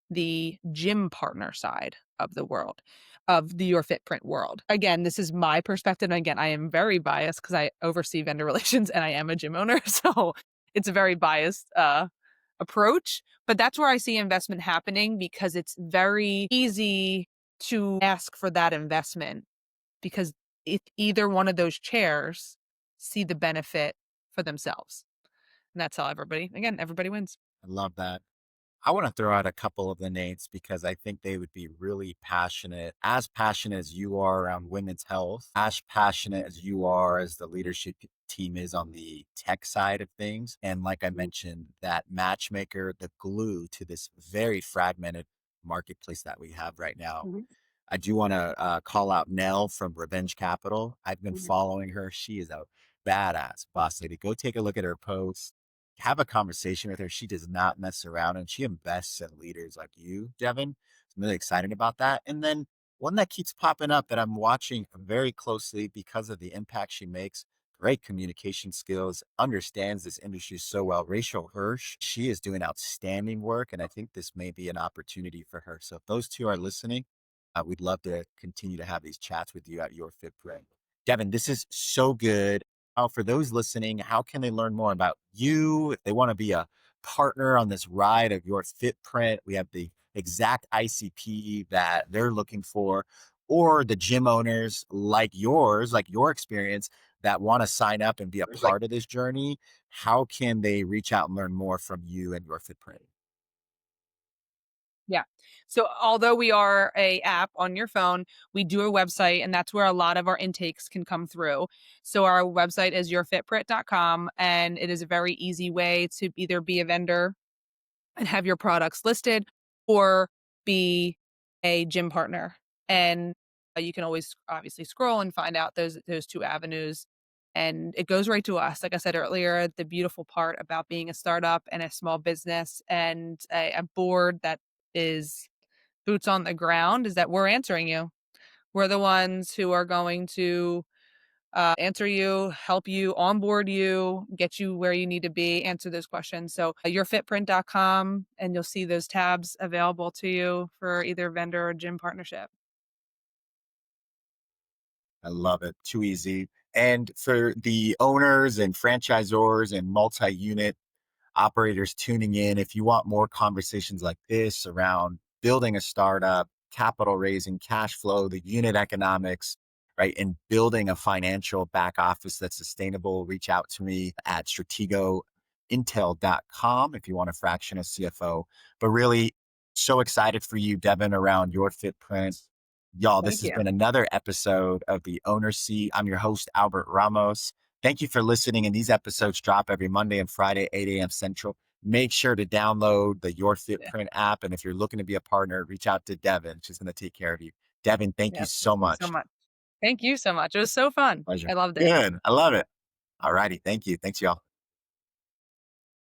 the gym partner side of the world, of the Your FitPrint world. Again, this is my perspective. And again, I am very biased because I oversee vendor relations and I am a gym owner. So it's a very biased approach. But that's where I see investment happening because it's very easy to ask for that investment because if either one of those chairs see the benefit for themselves. And that's how everybody wins. I love that. I want to throw out a couple of the names because I think they would be really passionate, as passionate as you are around women's health, as passionate as you are as the leadership team is on the tech side of things. And like I mentioned, that matchmaker, the glue to this very fragmented marketplace that we have right now. Mhm, I do want to call out Nell from Revenge Capital. I've been mhm. following her. She is a badass boss lady. Go take a look at her posts, have a conversation with her. She does not mess around and she invests in leaders like you, Devin. I'm really excited about that. And then one that keeps popping up that I'm watching very closely because of the impact she makes. Great communication skills, understands this industry so well. Rachel Hirsch, she is doing outstanding work. And I think this may be an opportunity for her. So if those two are listening, we'd love to continue to have these chats with you at Your FitPrint. Devin, this is so good. For those listening, how can they learn more about you? If they want to be a partner on this ride of Your FitPrint, we have the exact ICP that they're looking for, or the gym owners like yours, like your experience, that want to sign up and be a part of this journey. How can they reach out and learn more from you and Your FitPrint? Yeah. So although we are a app on your phone, we do a website and that's where a lot of our intakes can come through. So our website is yourfitprint.com and it is a very easy way to either be a vendor and have your products listed or be a gym partner. And you can always obviously scroll and find out those two avenues. And it goes right to us. Like I said earlier, the beautiful part about being a startup and a small business and a board that is boots on the ground is that we're answering you. We're the ones who are going to answer you, help you, onboard you, get you where you need to be, answer those questions. So yourfitprint.com and you'll see those tabs available to you for either vendor or gym partnership. I love it. Too easy. And for the owners and franchisors and multi unit operators tuning in, if you want more conversations like this around building a startup, capital raising, cash flow, the unit economics, right, and building a financial back office that's sustainable, reach out to me at strategointel.com if you want a fractional CFO. But really, so excited for you, Devin, around Your FitPrint. Y'all, this Thank has you. been another episode of The Owner Seat. I'm your host, Albert Ramos. Thank you for listening. And these episodes drop every Monday and Friday, 8 a.m. Central. Make sure to download the Your Yeah. FitPrint app. And if you're looking to be a partner, reach out to Devin. She's going to take care of you. Devin, thank you Yeah. so Thank you so much. much. Thank you so much. It was so fun. Pleasure. I loved it. Good. I love it. All righty. Thank you. Thanks, y'all.